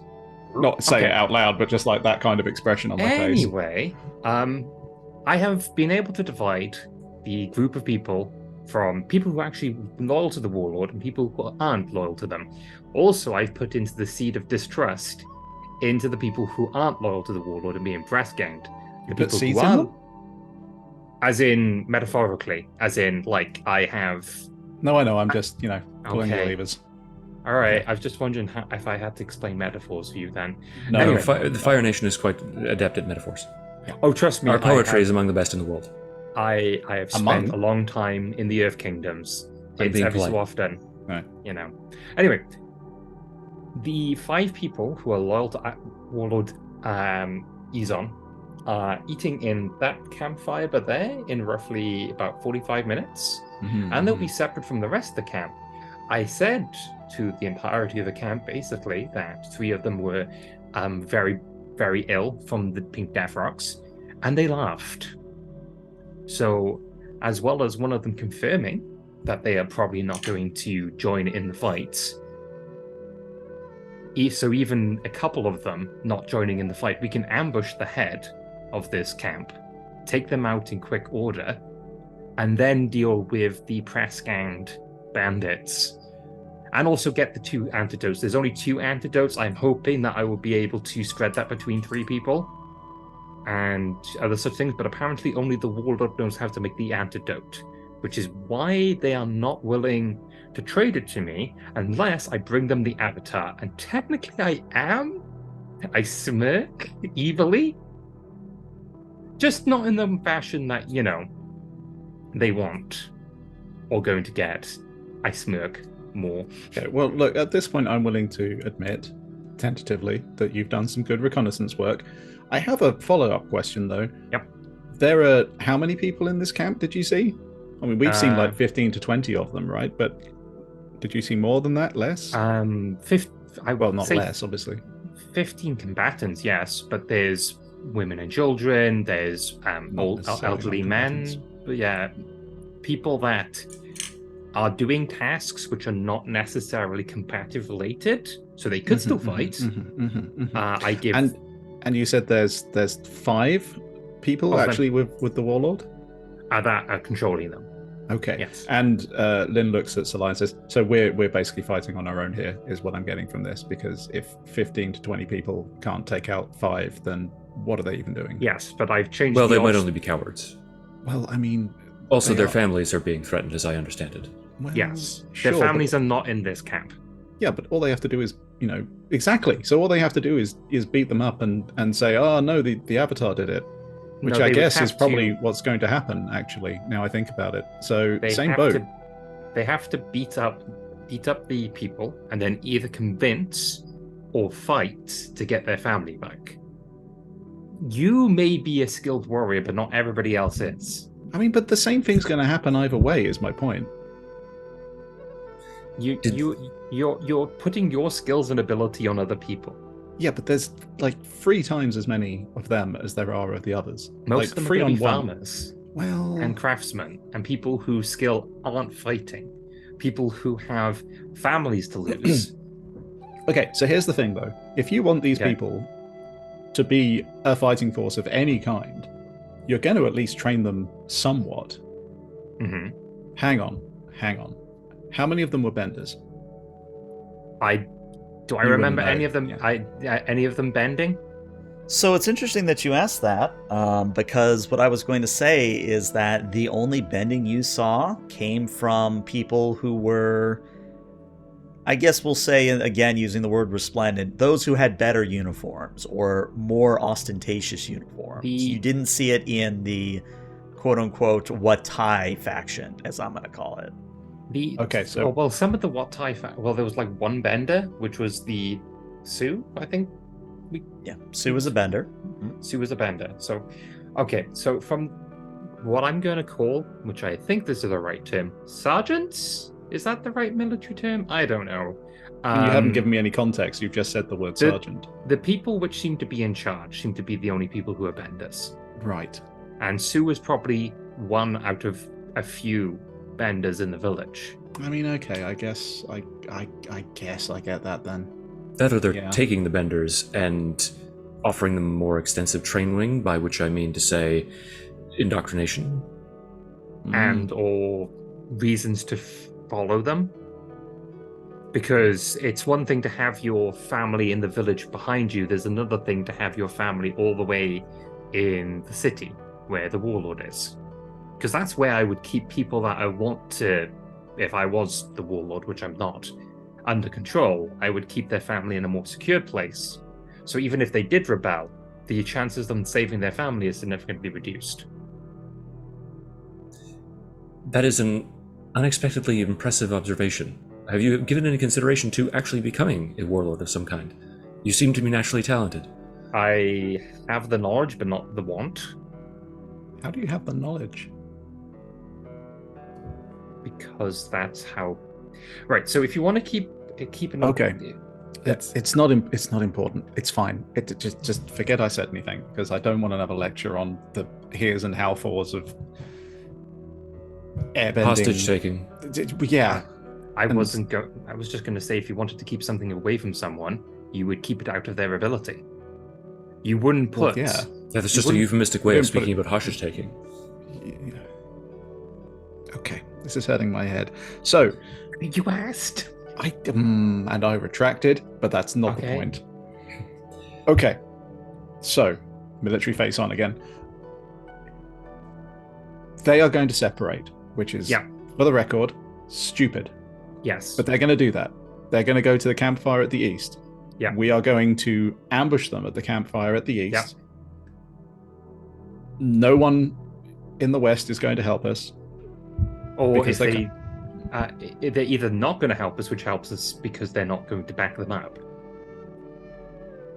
C: Not say it out loud, but just like that kind of expression on my face.
D: Anyway, I have been able to divide the group of people from people who are actually loyal to the Warlord and people who aren't loyal to them. Also, I've put into the seed of distrust into the people who aren't loyal to the Warlord and being press ganged. The
C: put
D: people
C: seeds
D: who
C: in
D: are,
C: them?
D: as in metaphorically, as in like I have.
C: No, I know. I'm just pulling the levers.
D: All right, I was just wondering if I had to explain metaphors for you then.
C: No,
D: anyway.
B: The Fire Nation is quite adept at metaphors.
D: Oh, trust me.
B: Our poetry is among the best in the world.
D: I have spent a long time in the Earth Kingdoms. It's every so often.
C: Right.
D: Anyway, the 5 people who are loyal to Warlord Izon are eating in that campfire, but there in roughly about 45 minutes.
C: Mm-hmm,
D: and they'll be separate from the rest of the camp. I said to the entirety of the camp, basically, that 3 of them were very, very ill from the pink death rocks, and they laughed. So, as well as one of them confirming that they are probably not going to join in the fights, so even a couple of them not joining in the fight, we can ambush the head of this camp, take them out in quick order, and then deal with the press-ganged bandits. And also get the 2 antidotes. There's only 2 antidotes. I'm hoping that I will be able to spread that between 3 people and other such things, but apparently only the Warlord knows how to make the antidote, which is why they are not willing to trade it to me unless I bring them the avatar. And technically I am. I smirk evilly. Just not in the fashion that, they want or going to get. I smirk more.
C: Okay, well, look, at this point, I'm willing to admit, tentatively, that you've done some good reconnaissance work. I have a follow-up question, though.
D: Yep.
C: There are how many people in this camp, did you see? I mean, we've seen like 15 to 20 of them, right? But did you see more than that? Less?
D: Well,
C: not less, obviously.
D: 15 combatants, yes, but there's women and children, there's old, elderly men, yeah, people that are doing tasks which are not necessarily combative related, so they could still fight. I give,
C: and you said there's 5 people actually with the Warlord
D: that are controlling them.
C: Okay.
D: Yes.
C: And Lyn looks at Salai and says, "So we're basically fighting on our own here," is what I'm getting from this. Because if 15 to 20 people can't take out 5, then what are they even doing?
D: Yes, but I've changed.
B: Well, they might only be cowards.
C: Well, I mean,
B: also their families are being threatened, as I understand it.
C: Well,
D: yes,
C: sure,
D: their families are not in this camp.
C: Yeah, but all they have to do is, exactly. So all they have to do is beat them up and say, "Oh no, the Avatar did it." Which I guess is probably what's going to happen, actually, now I think about it. So, same boat.
D: They have to beat up the people and then either convince or fight to get their family back. You may be a skilled warrior, but not everybody else is.
C: I mean, but the same thing's going to happen either way, is my point.
D: You're putting your skills and ability on other people.
C: Yeah, but there's like 3 times as many of them as there are of the others.
D: Most of them are farmers, and
C: craftsmen,
D: and people whose skill aren't fighting, people who have families to lose.
C: Okay, so here's the thing, though. If you want these people to be a fighting force of any kind, you're going to at least train them somewhat.
D: Mm-hmm.
C: Hang on. How many of them were benders?
D: Do I remember any of them? Yeah. Any of them bending?
A: So it's interesting that you asked that, because what I was going to say is that the only bending you saw came from people who were, I guess we'll say, again using the word resplendent, those who had better uniforms or more ostentatious uniforms. You didn't see it in the quote-unquote Watai faction, as I'm going to call it.
D: Some of the Watai there was like one bender, which was the Sue, I think.
A: Sue was a bender.
D: Mm-hmm. Sue was a bender. So from what I'm going to call, which I think this is the right term, sergeants? Is that the right military term? I don't know.
C: You haven't given me any context. You've just said the word sergeant.
D: The people which seem to be in charge seem to be the only people who are benders.
C: Right.
D: And Sue was probably one out of a few benders in the village.
C: I mean, okay, I guess I guess I get that then.
B: That or they're taking the benders and offering them more extensive training, by which I mean to say indoctrination.
D: And or reasons to follow them. Because it's one thing to have your family in the village behind you, there's another thing to have your family all the way in the city where the Warlord is. Because that's where I would keep people that I want to, if I was the Warlord, which I'm not, under control. I would keep their family in a more secure place. So even if they did rebel, the chances of them saving their family is significantly reduced.
B: That is an unexpectedly impressive observation. Have you given any consideration to actually becoming a warlord of some kind? You seem to be naturally talented.
D: I have the knowledge, but not the want.
C: How do you have the knowledge?
D: Because that's how Right. So if you want to keep an
C: Okay. It's not important. It's fine. Just forget I said anything, because I don't want another lecture on the here's and how fors of airbending.
B: Hostage taking.
C: Yeah.
D: I was just going to say, if you wanted to keep something away from someone, you would keep it out of their ability. You wouldn't put.
C: Well, yeah.
B: That's just a euphemistic way of speaking about hostage taking.
C: Yeah. Okay, this is hurting my head. So,
D: You asked.
C: And I retracted, but that's not the point. Okay, so military face on again. They are going to separate, which is, for the record, stupid.
D: Yes.
C: But they're going to do that. They're going to go to the campfire at the east.
D: Yeah.
C: We are going to ambush them at the campfire at the east.
D: Yeah.
C: No one in the west is going to help us.
D: Or if they're either not going to help us, which helps us because they're not going to back them up,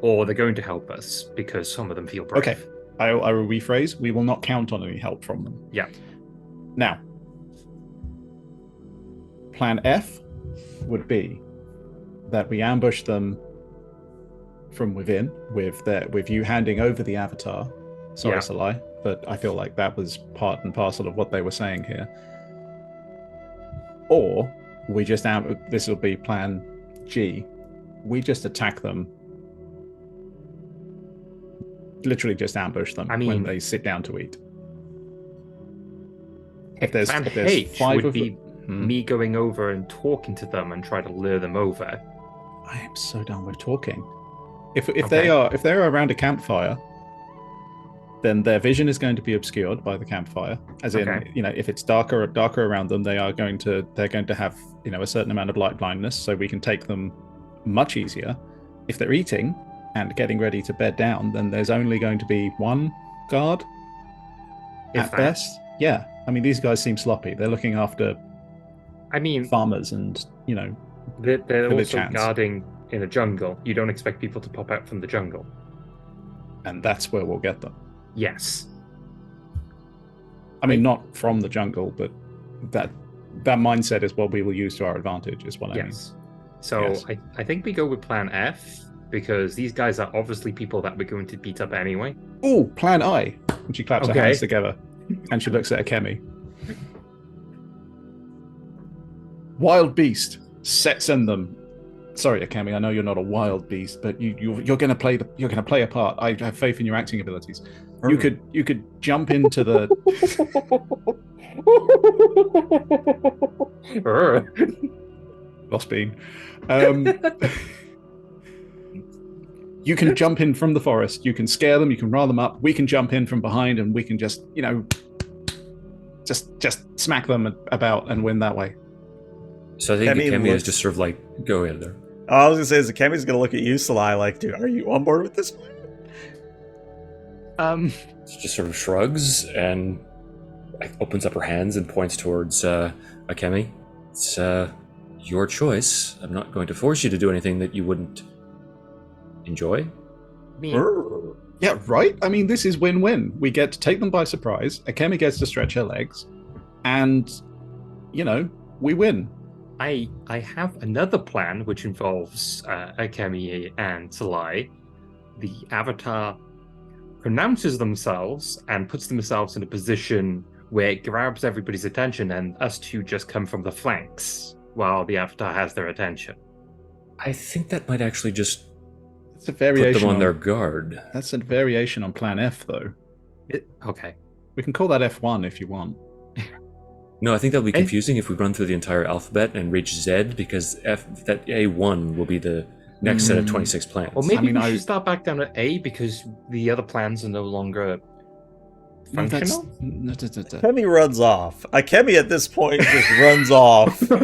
D: or they're going to help us because some of them feel brave.
C: Okay, I will rephrase. We will not count on any help from them.
D: Yeah.
C: Now, plan F would be that we ambush them from within with you handing over the avatar. Sorry, Salai, but I feel like that was part and parcel of what they were saying here. Or we just this will be plan G. We just attack them. Literally just ambush them when they sit down to eat. If there's
D: H
C: five
D: would be me going over and talking to them and try to lure them over.
C: I am so done with talking. If they're around a campfire, then their vision is going to be obscured by the campfire. As in, if it's darker around them, they're going to have a certain amount of light blindness, so we can take them much easier. If they're eating and getting ready to bed down, then there's only going to be one guard at best. Yeah, I mean, these guys seem sloppy. They're looking after farmers and
D: they're also guarding in a jungle. You don't expect people to pop out from the jungle,
C: and that's where we'll get them.
D: Yes.
C: I mean, not from the jungle, but that mindset is what we will use to our advantage, is what I mean.
D: So
C: yes.
D: I think we go with plan F, because these guys are obviously people that we're going to beat up anyway.
C: Oh, plan I. And she claps her hands together, and she looks at Akemi. Wild beast. Send them. Sorry, Akemi, I know you're not a wild beast, but you're going to play a part. I have faith in your acting abilities. You could jump into the. Lost bean. You can jump in from the forest. You can scare them. You can rile them up. We can jump in from behind, and we can just smack them about and win that way.
B: So I think Akemi is just sort of like, go ahead there.
A: I was going to say, is Akemi's going to look at you, Salai, like, dude, are you on board with this plan?
B: She just sort of shrugs and opens up her hands and points towards Akemi. It's your choice. I'm not going to force you to do anything that you wouldn't enjoy.
C: Yeah, right? I mean, this is win-win. We get to take them by surprise. Akemi gets to stretch her legs. And, we win.
D: I have another plan which involves Akemi and Salai. The Avatar pronounces themselves and puts themselves in a position where it grabs everybody's attention, and us two just come from the flanks while the Avatar has their attention.
B: I think that might actually just
C: put them
B: on their guard.
C: That's a variation on Plan F, though.
D: Okay.
C: We can call that F1 if you want.
B: No, I think that'll be confusing if we run through the entire alphabet and reach Z, because that A1 will be the next set of 26 plans.
D: Or maybe we should start back down at A, because the other plans are no longer functional?
A: Akemi runs off. Akemi at this point just runs off.
D: Come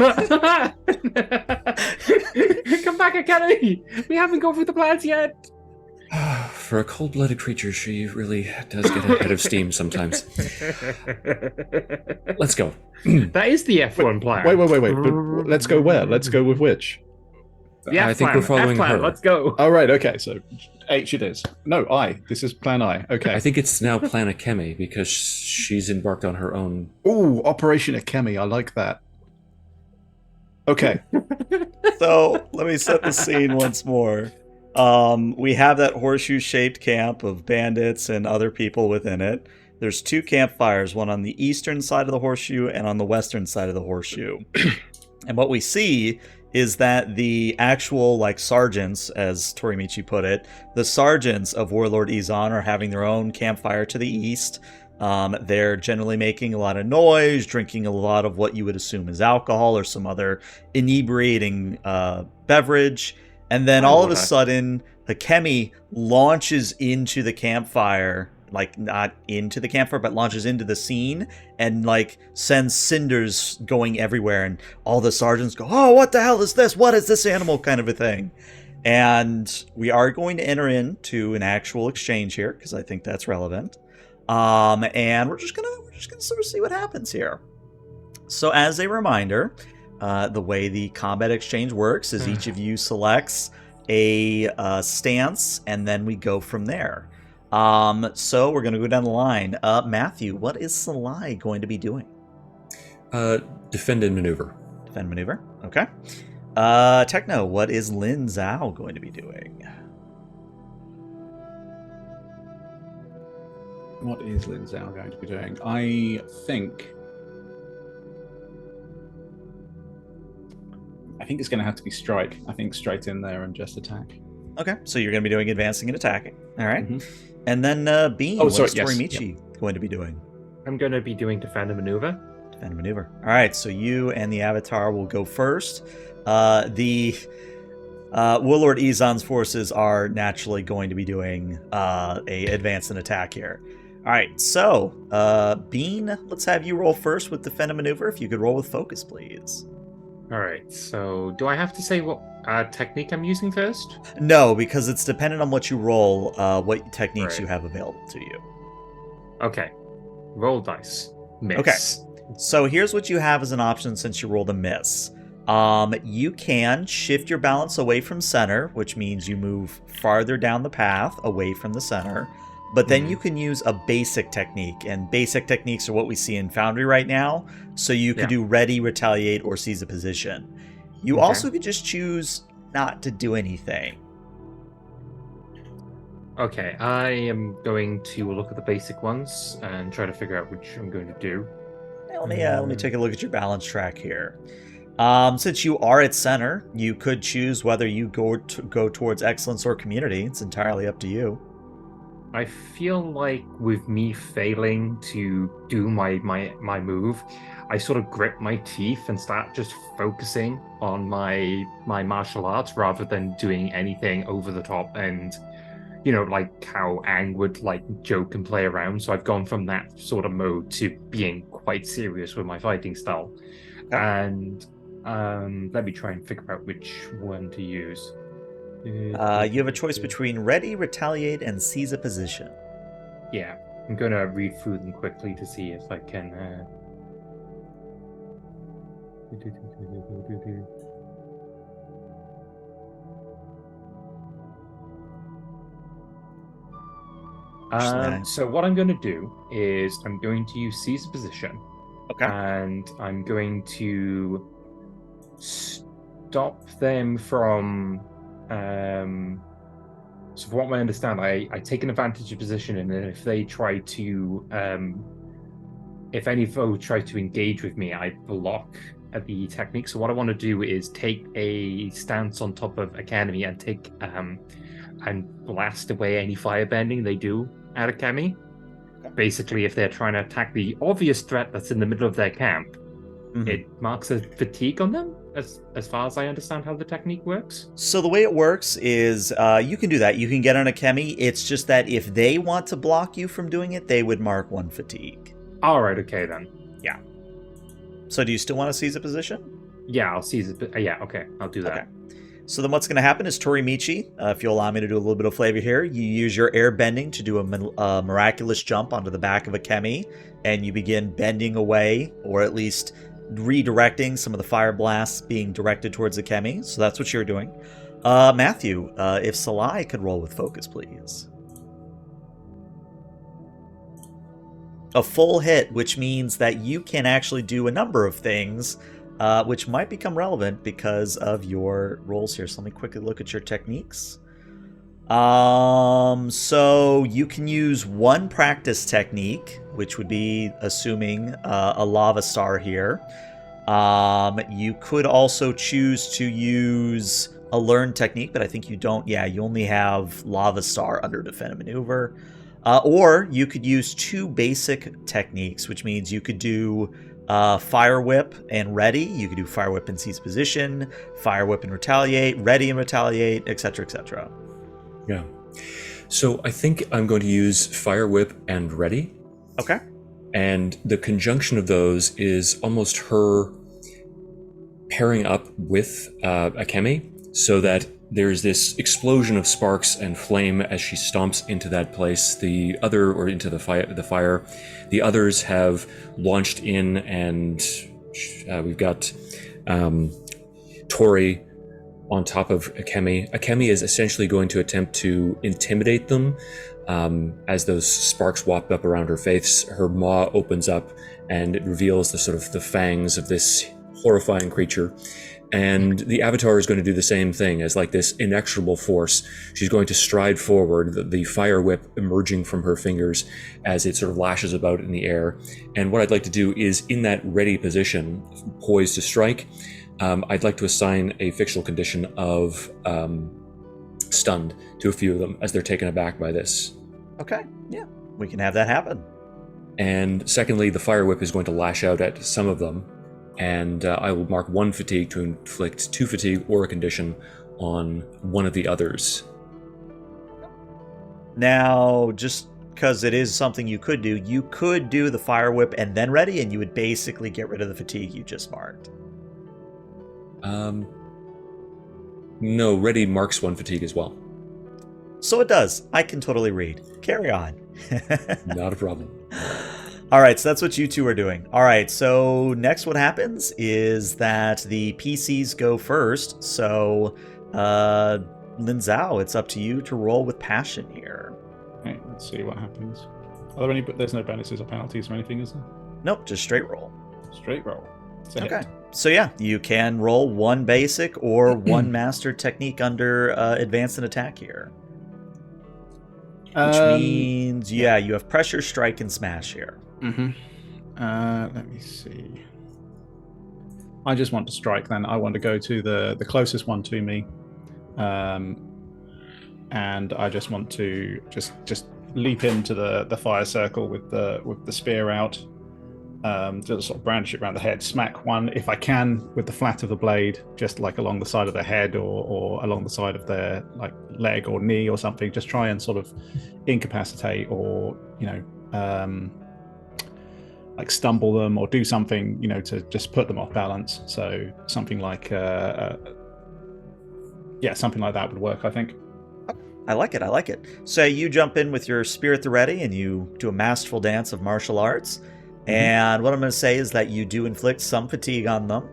D: back, Akemi! We haven't gone through the plans yet!
B: For a cold-blooded creature, she really does get ahead of steam sometimes. Let's go.
D: That is the F1 plan.
C: Wait. But let's go where? Let's go with which?
B: I think we're following her.
D: Let's go.
C: All right, okay, so H it is. No, I. This is Plan I. Okay.
B: I think it's now Plan Akemi, because she's embarked on her own.
C: Ooh, Operation Akemi. I like that. Okay.
A: So let me set the scene once more. We have that horseshoe-shaped camp of bandits and other people within it. There's 2 campfires, one on the eastern side of the horseshoe and on the western side of the horseshoe. And what we see is that the actual, like, sergeants, as Tori-Michi put it, the sergeants of Warlord Izon are having their own campfire to the east. They're generally making a lot of noise, drinking a lot of what you would assume is alcohol or some other inebriating beverage. And then all of a sudden, Hakemi launches into the campfire, like not into the campfire, but launches into the scene and like sends cinders going everywhere. And all the sergeants go, "Oh, what the hell is this? What is this animal?" kind of a thing. And we are going to enter into an actual exchange here because I think that's relevant. And we're just gonna sort of see what happens here. So as a reminder, the way the combat exchange works is each of you selects a stance, and then we go from there. So we're gonna go down the line. Matthew, what is Salai going to be doing?
B: Defend and maneuver.
A: Defend maneuver. Okay. Techno, what is Lyn Zhou going to be doing?
C: What is Lyn Zhou going to be doing? I think it's going to have to be strike. I think straight in there and just attack.
A: Okay, so you're going to be doing advancing and attacking. All right.
C: Mm-hmm.
A: And then Bean, what is Tori-Michi going to be doing?
D: I'm going to be doing defend and maneuver.
A: Defend and maneuver. All right, so you and the Avatar will go first. The Warlord Izon's forces are naturally going to be doing a advance and attack here. All right, so Bean, let's have you roll first with defend and maneuver. If you could roll with focus, please.
D: All right, so do I have to say what technique I'm using first?
A: No, because it's dependent on what you roll, what techniques you have available to you.
D: Okay, roll dice. Miss.
A: Okay, so here's what you have as an option since you rolled a miss. You can shift your balance away from center, which means you move farther down the path away from the center. But then you can use a basic technique, and basic techniques are what we see in Foundry right now. So you could do ready, retaliate, or seize a position. You also could just choose not to do anything.
D: Okay, I am going to look at the basic ones and try to figure out which I'm going to do.
A: Let me take a look at your balance track here. Since you are at center, you could choose whether you go towards excellence or community. It's entirely up to you.
D: I feel like with me failing to do my move, I sort of grip my teeth and start just focusing on my martial arts rather than doing anything over the top and, you know, like how Aang would like joke and play around. So I've gone from that sort of mode to being quite serious with my fighting style. And let me try and figure out which one to use.
A: You have a choice between ready, retaliate, and seize a position.
D: Yeah, I'm going to read through them quickly to see if I can... So what I'm going to do is I'm going to use seize a position.
A: Okay.
D: And I'm going to stop them from... So from what I understand, I take an advantage of position, and then if they try to, if any foe tries to engage with me, I block at the technique. So what I want to do is take a stance on top of Academy and take and blast away any firebending they do at Academy. Okay. Basically, if they're trying to attack the obvious threat that's in the middle of their camp, it marks a fatigue on them. As far as I understand how the technique works.
A: So the way it works is you can do that. You can get on a Chemi. It's just that if they want to block you from doing it, they would mark 1 fatigue.
D: All right. Okay, then. Yeah.
A: So do you still want to seize a position?
D: Yeah, I'll seize it. Yeah, okay. I'll do that.
A: Okay. So then what's going to happen is Tori-Michi, if you'll allow me to do a little bit of flavor here, you use your air bending to do a miraculous jump onto the back of a Chemi, and you begin bending away, or at least redirecting some of the fire blasts being directed towards the Chemi. So that's what you're doing. Matthew, if Salai could roll with focus, please. A full hit, which means that you can actually do a number of things which might become relevant because of your rolls here. So let me quickly look at your techniques. So you can use one practice technique, which would be assuming a lava star here. You could also choose to use a learn technique, but I think you don't. Yeah, you only have lava star under defend and maneuver. Or you could use two basic techniques, which means you could do fire whip and ready. You could do fire whip and seize position, fire whip and retaliate, ready and retaliate, etc., etc.
B: Yeah. So I think I'm going to use fire whip and ready.
A: Okay.
B: And the conjunction of those is almost her pairing up with Akemi, so that there's this explosion of sparks and flame as she stomps into that place. Into the fire. The others have launched in, and we've got Tori on top of Akemi. Akemi is essentially going to attempt to intimidate them. As those sparks wap up around her face, her maw opens up and it reveals the fangs of this horrifying creature. And the avatar is going to do the same thing as like this inexorable force. She's going to stride forward, the fire whip emerging from her fingers as it sort of lashes about in the air. And what I'd like to do is, in that ready position, poised to strike, I'd like to assign a fictional condition of stunned to a few of them as they're taken aback by this.
A: Okay, yeah, we can have that happen.
B: And secondly, the fire whip is going to lash out at some of them, and I will mark 1 fatigue to inflict 2 fatigue or a condition on one of the others.
A: Now, just because it is something you could do the fire whip and then ready, and you would basically get rid of the fatigue you just marked.
B: No, ready marks 1 fatigue as well.
A: So it does. I can totally read. Carry on.
B: Not a problem.
A: All right, so that's what you two are doing. All right, so next what happens is that the PCs go first. So, Lyn Zhou, it's up to you to roll with passion here.
C: Okay, let's see what happens. Are there there's no bonuses or penalties or anything, is there?
A: Nope, just straight roll.
C: Straight roll.
A: Okay. So yeah, you can roll 1 basic or 1 master technique under advance and attack here. Which means, you have pressure, strike, and smash here.
C: Mm-hmm. Let me see. I just want to strike then. I want to go to the closest one to me. And I just want to just leap into the fire circle with the spear out. Just sort of brandish it around the head, smack one if I can with the flat of the blade, just like along the side of the head or along the side of their like leg or knee or something. Just try and sort of incapacitate or like stumble them or do something to just put them off balance. So something like something like that would work, I think.
A: I like it. So you jump in with your spear at the ready and you do a masterful dance of martial arts. And what I'm going to say is that you do inflict some fatigue on them,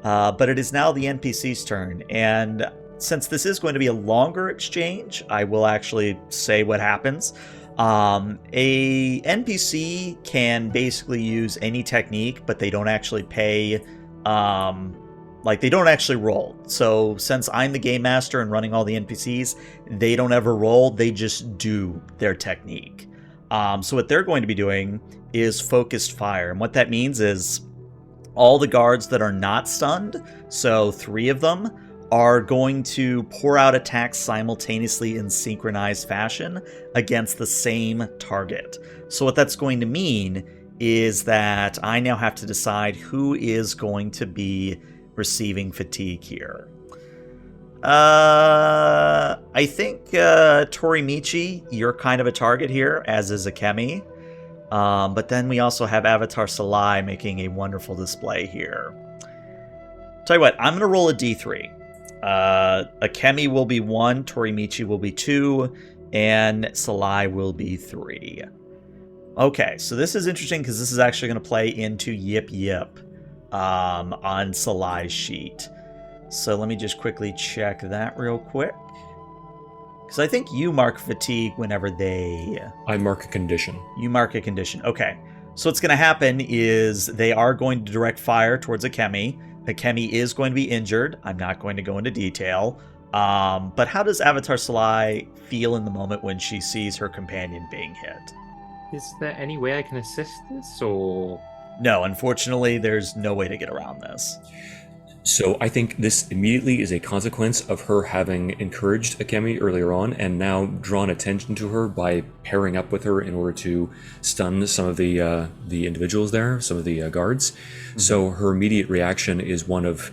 A: but it is now the NPC's turn. And since this is going to be a longer exchange, I will actually say what happens. A NPC can basically use any technique, but they don't actually pay, they don't actually roll. So since I'm the game master and running all the NPCs, they don't ever roll, they just do their technique. So what they're going to be doing is focused fire. And what that means is all the guards that are not stunned, so 3 of them, are going to pour out attacks simultaneously in synchronized fashion against the same target. So what that's going to mean is that I now have to decide who is going to be receiving fatigue here. I think Tori-Michi, you're kind of a target here, as is Akemi. But then we also have Avatar Salai making a wonderful display here. Tell you what, I'm going to roll a d3. Akemi will be 1, Tori-Michi will be 2, and Salai will be 3. Okay, so this is interesting because this is actually going to play into Yip Yip on Salai's sheet. So let me just quickly check that real quick. Because I think you mark fatigue whenever they...
B: I mark a condition.
A: You mark a condition. Okay. So what's going to happen is they are going to direct fire towards Akemi. Akemi is going to be injured. I'm not going to go into detail. But how does Avatar Salai feel in the moment when she sees her companion being hit?
D: Is there any way I can assist this, or...?
A: No, unfortunately, there's no way to get around this.
B: So I think this immediately is a consequence of her having encouraged Akemi earlier on and now drawn attention to her by pairing up with her in order to stun some of the individuals there, some of the guards. Mm-hmm. So her immediate reaction is one of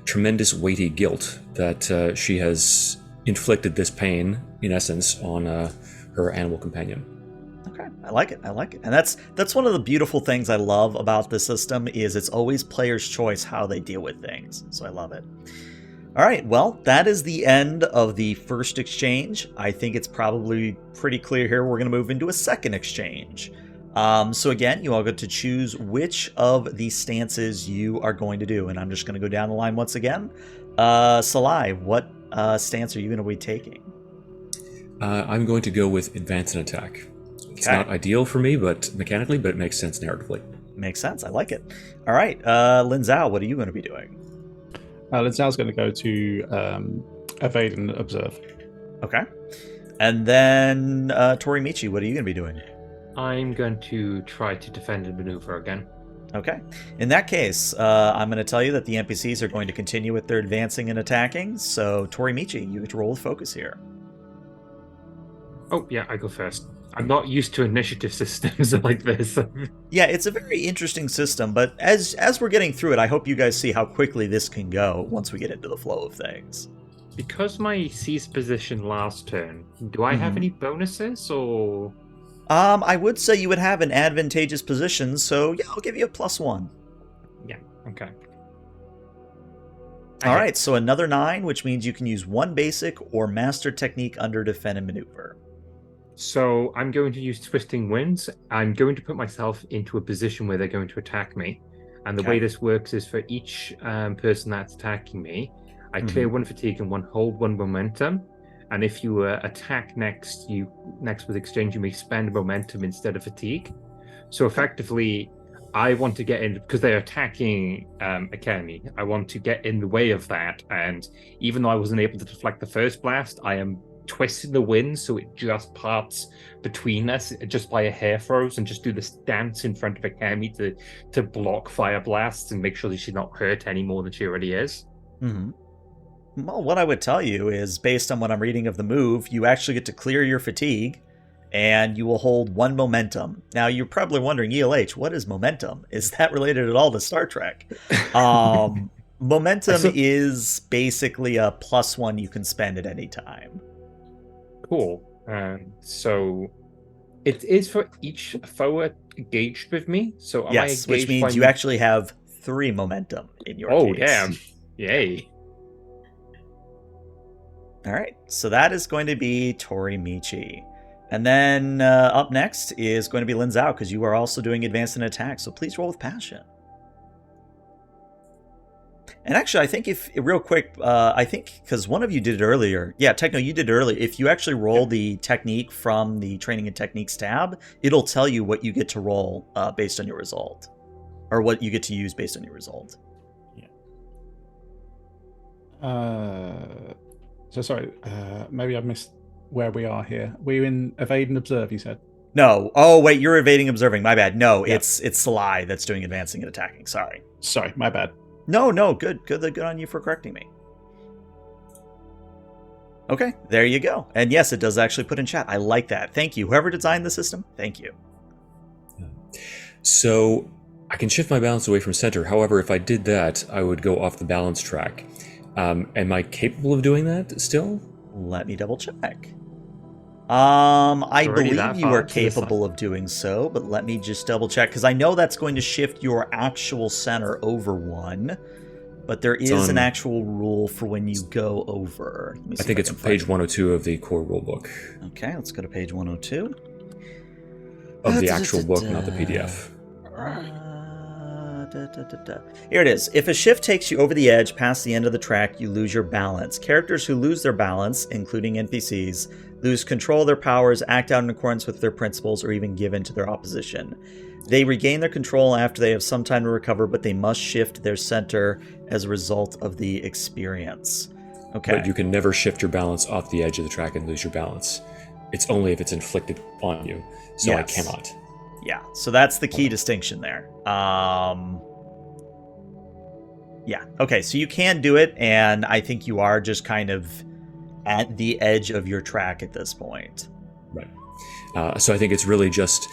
B: tremendous weighty guilt that she has inflicted this pain, in essence, on her animal companion.
A: Okay, I like it. And that's one of the beautiful things I love about this system is it's always player's choice how they deal with things. So I love it. All right, well, that is the end of the first exchange. I think it's probably pretty clear here we're going to move into a second exchange. So again, you all get to choose which of these stances you are going to do. And I'm just going to go down the line once again. Salai, what stance are you going to be taking?
B: I'm going to go with advance and attack. It's not ideal for me, but mechanically, but it makes sense narratively.
A: Makes sense. I like it. All right, Lyn Zhou, what are you going to be doing?
C: Lyn Zhou's going to go to evade and observe.
A: Okay. And then Tori-Michi, what are you going to be doing?
D: I'm going to try to defend and maneuver again.
A: Okay. In that case, I'm going to tell you that the NPCs are going to continue with their advancing and attacking. So Tori-Michi, you get to roll with focus here.
D: Oh, yeah, I go first. I'm not used to initiative systems like this.
A: Yeah, it's a very interesting system, but as we're getting through it, I hope you guys see how quickly this can go once we get into the flow of things.
D: Because my cease position last turn, do I have any bonuses, or...?
A: I would say you would have an advantageous position, so yeah, I'll give you a +1.
D: Yeah, okay.
A: All right, so another 9, which means you can use 1 basic or master technique under defend and maneuver.
D: So I'm going to use Twisting Winds. I'm going to put myself into a position where they're going to attack me. And the way this works is for each person that's attacking me, I clear 1 fatigue and 1 hold, 1 momentum. And if you attack next with exchange, you may spend momentum instead of fatigue. So effectively, I want to get in, because they're attacking Akemi, I want to get in the way of that. And even though I wasn't able to deflect the first blast, I am twisting the wind so it just parts between us just by a hair throws, and just do this dance in front of Akemi to block fire blasts and make sure that she's not hurt any more than she already is.
A: Well, what I would tell you is, based on what I'm reading of the move, you actually get to clear your fatigue, and you will hold 1 momentum. Now, you're probably wondering, ELH, what is momentum? Is that related at all to Star Trek? Momentum is basically a +1 you can spend at any time.
D: Cool. So it is for each foe engaged with me. So
A: yes, which means you actually have 3 momentum in your case.
D: Oh, damn. Yay.
A: All right, so that is going to be Tori-Michi. And then up next is going to be Lyn Zhou, because you are also doing advanced and attack, so please roll with passion. And actually, I think real quick, I think, because one of you did it earlier. Yeah, Techno, you did it earlier. If you actually roll the technique from the Training and Techniques tab, it'll tell you what you get to roll based on your result. Or what you get to use based on your result.
C: Yeah. So sorry, maybe I've missed where we are here. Were you in evade and observe, you said?
A: No. Oh, wait, you're evading observing. My bad. No, yeah. It's Salai that's doing advancing and attacking. Sorry, my bad. No, good on you for correcting me. Okay, there you go. And yes, it does actually put in chat. I like that. Thank you. Whoever designed the system, thank you.
B: So I can shift my balance away from center. However, if I did that, I would go off the balance track. Am I capable of doing that still?
A: Let me double check. I believe you are capable of doing so, but let me just double check, because I know that's going to shift your actual center over 1, but there is an actual rule for when you go over.
B: I think it's page 102 of the core rulebook.
A: Okay, let's go to page 102.
B: Of the actual book, not the PDF.
A: Here it is. If a shift takes you over the edge past the end of the track, you lose your balance. Characters who lose their balance, including NPCs, lose control of their powers, act out in accordance with their principles, or even give in to their opposition. They regain their control after they have some time to recover, but they must shift their center as a result of the experience. Okay.
B: But you can never shift your balance off the edge of the track and lose your balance. It's only if it's inflicted on you. So
A: Yes.
B: I cannot.
A: Yeah, so that's the key distinction there. Yeah, okay, so you can do it, and I think you are just kind of at the edge of your track at this point.
B: Right. So I think it's really just,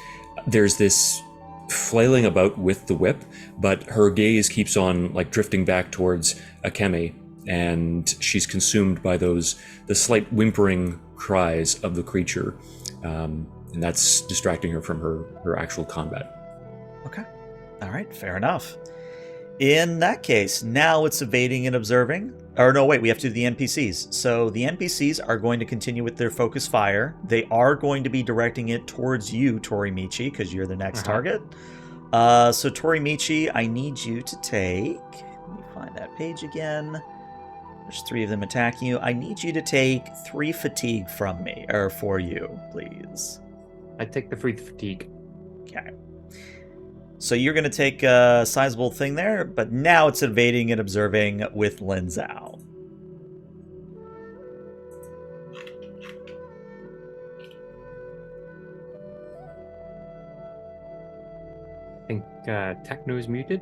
B: there's this flailing about with the whip, but her gaze keeps on like drifting back towards Akemi, and she's consumed by the slight whimpering cries of the creature, and that's distracting her from her actual combat.
A: Okay, all right, fair enough. In that case, now it's evading and observing. Or no, wait, we have to do the NPCs. So the NPCs are going to continue with their focus fire. They are going to be directing it towards you, Tori-Michi, because you're the next target. So Tori-Michi, I need you to take... Let me find that page again. There's 3 of them attacking you. I need you to take 3 fatigue from me, or for you, please.
D: I take the 3 fatigue.
A: Okay. So you're going to take a sizable thing there, but now it's evading and observing with Lyn Zhou.
D: I think Techno is muted.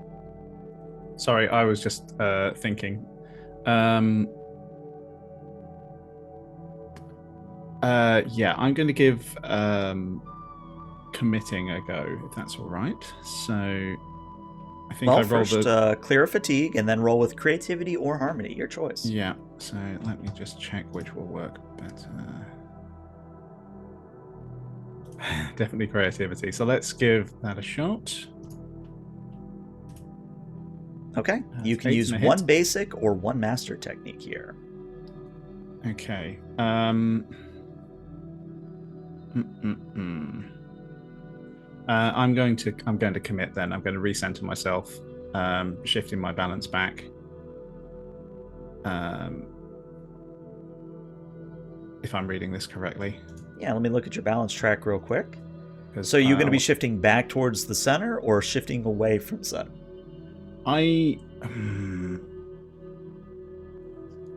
C: Sorry, I was just thinking. Yeah, I'm going to give committing a go, if that's all right. So I think I rolled
A: first clear a fatigue, and then roll with creativity or harmony, your choice.
C: Yeah, so let me just check which will work better. Definitely creativity. So let's give that a shot.
A: Okay, you can use 1 basic or 1 master technique here.
C: Okay. I'm going to commit then. I'm going to recenter myself, shifting my balance back. If I'm reading this correctly.
A: Yeah, let me look at your balance track real quick. So you're going to be shifting back towards the center or shifting away from center?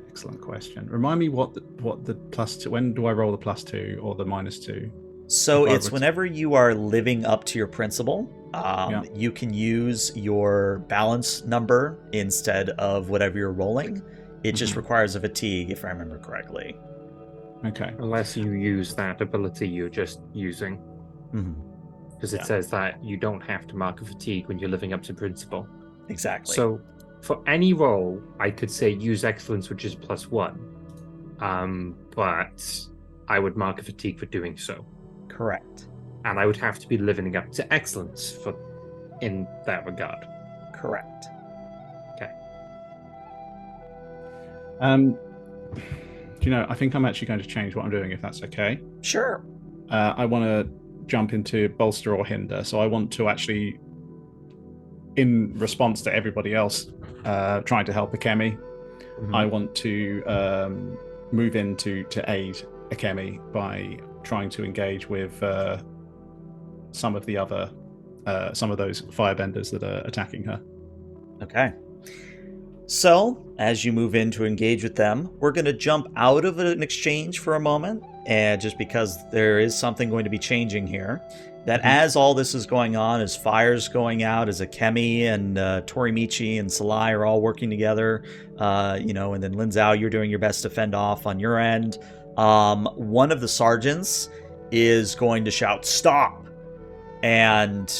C: Excellent question. Remind me what the +2. When do I roll the +2 or the -2?
A: So it's whenever you are living up to your principle. You can use your balance number instead of whatever you're rolling. It just requires a fatigue, if I remember correctly.
C: Okay.
D: Unless you use that ability you're just using. Because it says that you don't have to mark a fatigue when you're living up to principle.
A: Exactly.
D: So for any roll, I could say use excellence, which is +1. But I would mark a fatigue for doing so.
A: Correct.
D: And I would have to be living up to excellence in that regard.
A: Correct.
D: Okay.
C: Do you know, I think I'm actually going to change what I'm doing, if that's okay.
A: Sure.
C: I want to jump into bolster or hinder. So I want to actually, in response to everybody else trying to help Akemi, I want to move in to aid Akemi by trying to engage with some of those firebenders that are attacking her.
A: Okay. So, as you move in to engage with them, we're going to jump out of an exchange for a moment, and just because there is something going to be changing here. That as all this is going on, as fire's going out, as Akemi and Tori-Michi and Salai are all working together, and then Lyn Zhou, you're doing your best to fend off on your end. One of the sergeants is going to shout, "Stop!" And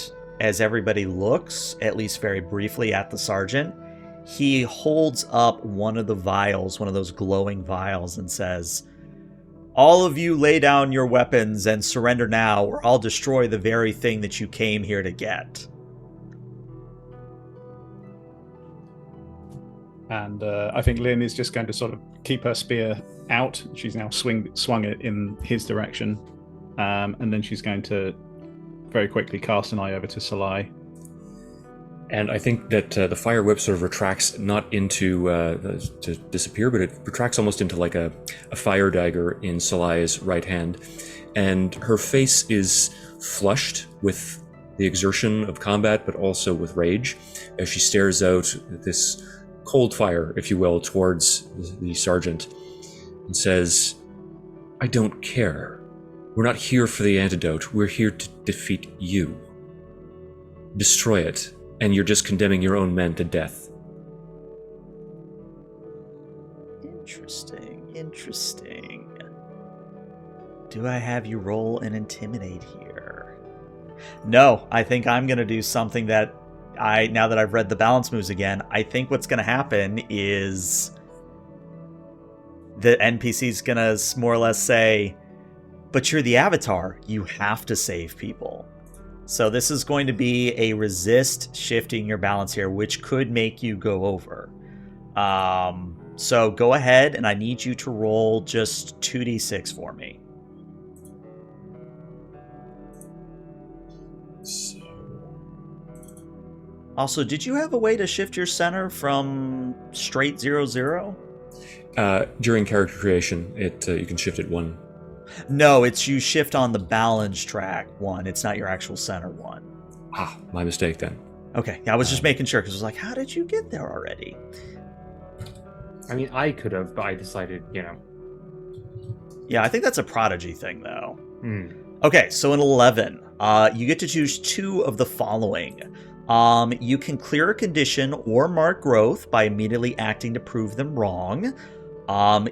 A: as everybody looks, at least very briefly, at the sergeant, he holds up one of the vials, one of those glowing vials, and says, "All of you lay down your weapons and surrender now, or I'll destroy the very thing that you came here to get."
C: And I think Lyn is just going to sort of keep her spear out. She's now swung it in his direction. And then she's going to very quickly cast an eye over to Salai.
B: And I think that the fire whip sort of retracts not into to disappear, but it retracts almost into like a fire dagger in Salai's right hand. And her face is flushed with the exertion of combat, but also with rage, as she stares out at this cold fire, if you will, towards the sergeant, and says, "I don't care. We're not here for the antidote. We're here to defeat you. Destroy it, and you're just condemning your own men to death."
A: Interesting. Do I have you roll an intimidate here? No, I think I'm going to do something that now that I've read the balance moves again, I think what's going to happen is the NPC's going to more or less say, but you're the Avatar. You have to save people. So this is going to be a resist shifting your balance here, which could make you go over. So go ahead, and I need you to roll just 2d6 for me. Also, did you have a way to shift your center from straight 0-0?
B: During character creation, you can shift it one.
A: No, it's you shift on the balance track one. It's not your actual center one.
B: Ah, my mistake then.
A: Okay, I was just making sure, because I was like, how did you get there already?
D: I mean, I could have, but I decided,
A: Yeah, I think that's a prodigy thing, though.
D: Hmm.
A: Okay, so in 11, you get to choose two of the following. You can clear a condition or mark growth by immediately acting to prove them wrong.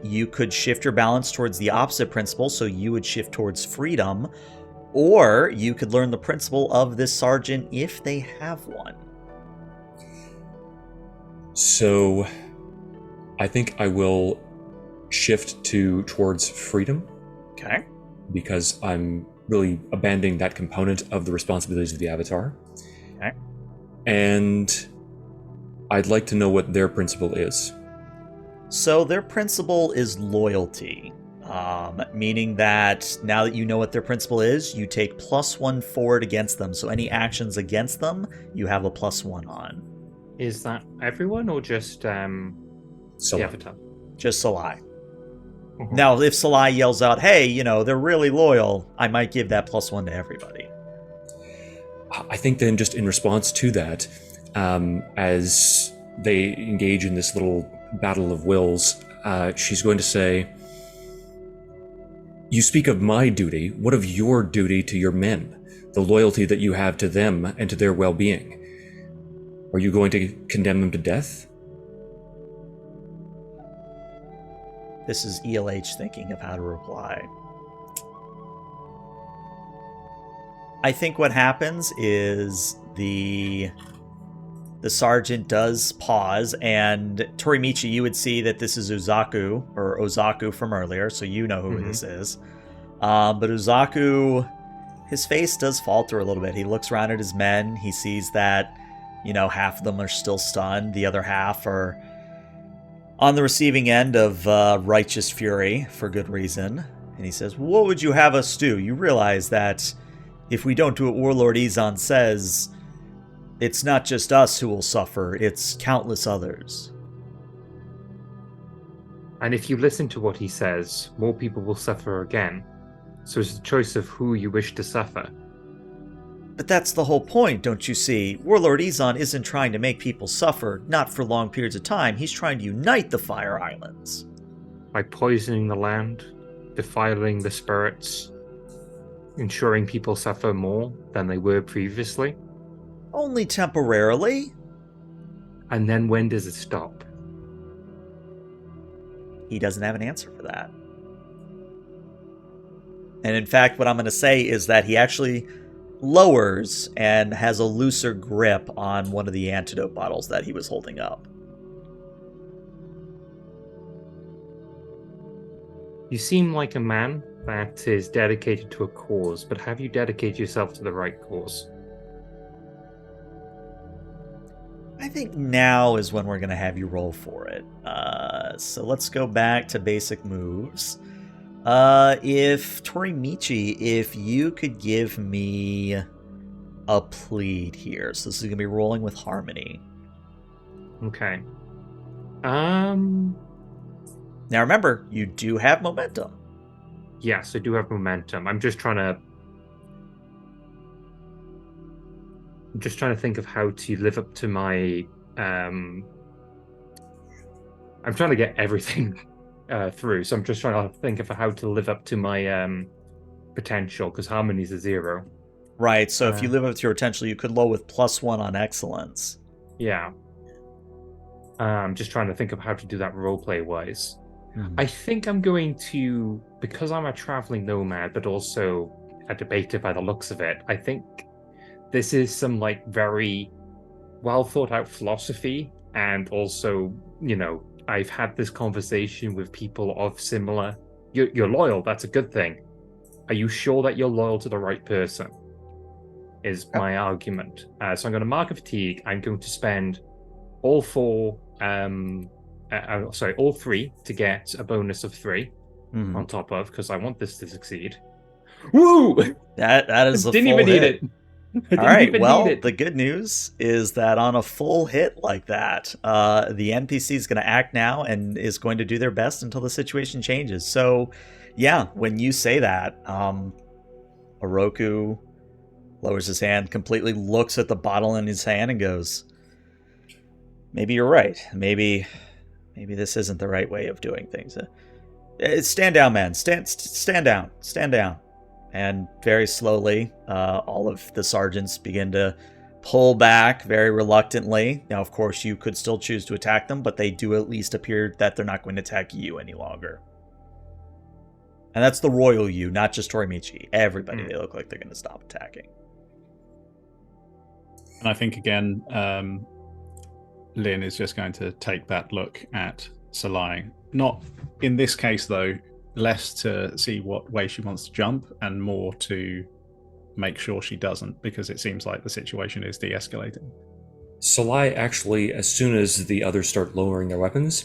A: You could shift your balance towards the opposite principle, so you would shift towards freedom. Or you could learn the principle of this sergeant if they have one.
B: So I think I will shift towards freedom.
A: Okay.
B: Because I'm really abandoning that component of the responsibilities of the Avatar.
A: Okay.
B: And I'd like to know what their principle is.
A: So their principle is loyalty, meaning that now that you know what their principle is, you take +1 forward against them. So any actions against them, you have a +1 on.
D: Is that everyone or just the Avatar?
A: Just Salai.
D: Mm-hmm.
A: Now, if Salai yells out, hey, they're really loyal, I might give that +1 to everybody.
B: I think then just in response to that, as they engage in this little battle of wills, she's going to say, "You speak of my duty. What of your duty to your men? The loyalty that you have to them and to their well-being? Are you going to condemn them to death?"
A: This is ELH thinking of how to reply. I think what happens is the sergeant does pause, and Tori-Michi, you would see that this is Ozaku from earlier, so you know who this is. But Ozaku, his face does falter a little bit. He looks around at his men. He sees that, half of them are still stunned. The other half are on the receiving end of righteous fury, for good reason. And he says, what would you have us do? You realize that if we don't do what Warlord Izon says, it's not just us who will suffer, it's countless others.
D: And if you listen to what he says, more people will suffer again. So it's a choice of who you wish to suffer.
A: But that's the whole point, don't you see? Warlord Izon isn't trying to make people suffer, not for long periods of time. He's trying to unite the Fire Islands.
D: By poisoning the land, defiling the spirits, ensuring people suffer more than they were previously.
A: Only temporarily.
D: And then when does it stop?
A: He doesn't have an answer for that. And in fact, what I'm going to say is that he actually lowers and has a looser grip on one of the antidote bottles that he was holding up.
D: You seem like a man that is dedicated to a cause, but have you dedicated yourself to the right cause?
A: I think now is when we're going to have you roll for it. So let's go back to basic moves. If Tori-Michi, if you could give me a plead here. So this is going to be rolling with harmony.
D: Okay.
A: Now remember, you do have momentum.
D: Yes, I do have momentum. I'm just trying to think of how to live up to my I'm trying to get everything through, so I'm just trying to think of how to live up to my potential, because harmony's a 0.
A: Right, so if you live up to your potential, you could roll with +1 on excellence.
D: Yeah. I'm just trying to think of how to do that roleplay wise. I think I'm going to, because I'm a traveling nomad, but also a debater by the looks of it, I think this is some like very well thought out philosophy, and also, I've had this conversation with people of similar. You're loyal, that's a good thing. Are you sure that you're loyal to the right person? Is my argument. So I'm going to mark a fatigue. I'm going to spend all 4, all 3 to get a bonus of 3 on top of, because I want this to succeed. Woo!
A: That is a
D: didn't
A: full
D: even
A: hit.
D: need it.
A: All right, well, the good news is that on a full hit like that, the NPC is going to act now and is going to do their best until the situation changes. So, yeah, when you say that, Oroku lowers his hand, completely looks at the bottle in his hand and goes, maybe you're right. Maybe this isn't the right way of doing things. Stand down, man. Stand down. Stand down. And very slowly, all of the sergeants begin to pull back very reluctantly. Now, of course, you could still choose to attack them, but they do at least appear that they're not going to attack you any longer. And that's the royal you, not just Tori-Michi. Everybody, they look like they're going to stop attacking.
C: And I think, again, Lyn is just going to take that look at Salai. Not in this case, though, less to see what way she wants to jump and more to make sure she doesn't, because it seems like the situation is de-escalating.
B: Salai actually, as soon as the others start lowering their weapons,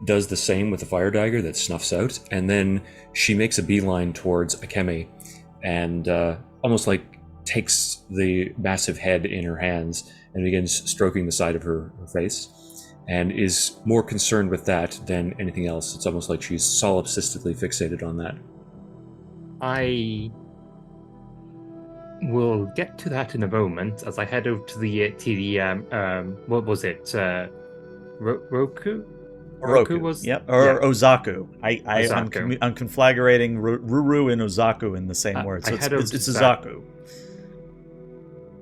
B: does the same with the fire dagger that snuffs out, and then she makes a beeline towards Akemi and almost like takes the massive head in her hands and begins stroking the side of her face, and is more concerned with that than anything else. It's almost like she's solipsistically fixated on that.
D: I will get to that in a moment as I head over to the what was it? Roku?
A: Oroku
D: was
A: Ozaku.
D: Ozaku.
A: I'm conflagrating Ruru and Ozaku in the same word. So it's Ozaku.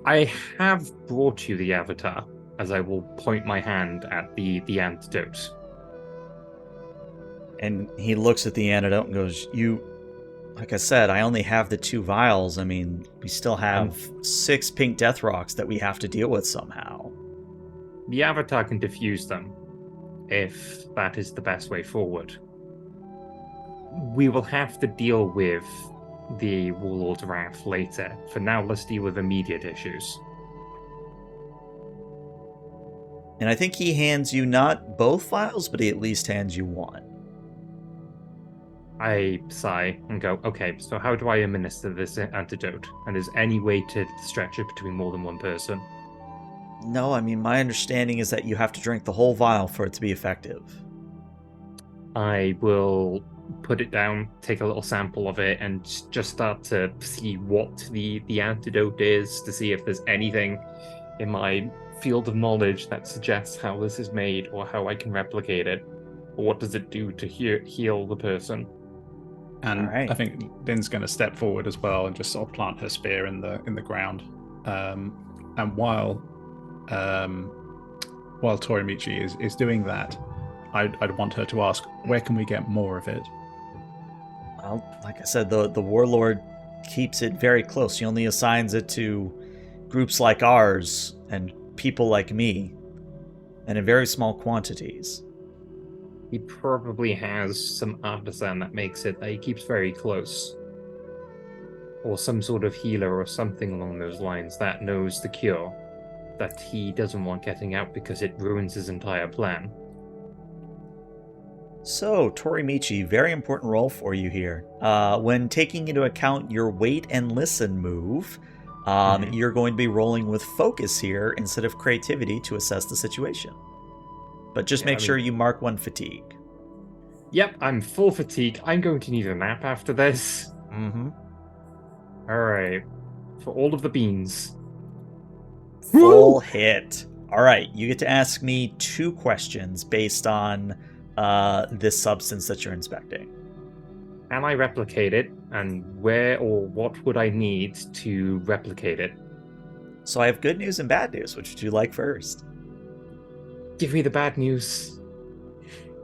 D: I have brought you the avatar, as I will point my hand at the antidote.
A: And he looks at the antidote and goes, like I said, I only have the 2 vials. I mean, we still have 6 pink death rocks that we have to deal with somehow.
D: The avatar can diffuse them, if that is the best way forward. We will have to deal with the Warlord's wrath later. For now, let's deal with immediate issues.
A: And I think he hands you not both vials, but he at least hands you 1.
D: I sigh and go, okay, so how do I administer this antidote? And is any way to stretch it between more than one person?
A: No, I mean, my understanding is that you have to drink the whole vial for it to be effective.
D: I will put it down, take a little sample of it, and just start to see what the antidote is, to see if there's anything in my field of knowledge that suggests how this is made or how I can replicate it, or what does it do to heal the person.
C: And I think Lyn's going to step forward as well and just sort of plant her spear in the ground. And while Tori-Michi is doing that, I'd want her to ask, where can we get more of it?
A: Well, like I said, the Warlord keeps it very close. He only assigns it to groups like ours and people like me, and in very small quantities.
D: He probably has some artisan that makes it that he keeps very close. Or some sort of healer or something along those lines that knows the cure that he doesn't want getting out because it ruins his entire plan.
A: So, Tori-Michi, very important role for you here. When taking into account your wait and listen move, You're going to be rolling with focus here instead of creativity to assess the situation. But just make sure you mark 1 fatigue.
D: Yep, I'm full fatigue. I'm going to need a nap after this.
A: Mm-hmm.
D: All right. For all of the beans.
A: Full hit. All right, you get to ask me 2 questions based on this substance that you're inspecting.
D: Can I replicate it? And where or what would I need to replicate it?
A: So I have good news and bad news. Which would you like first?
D: Give me the bad news.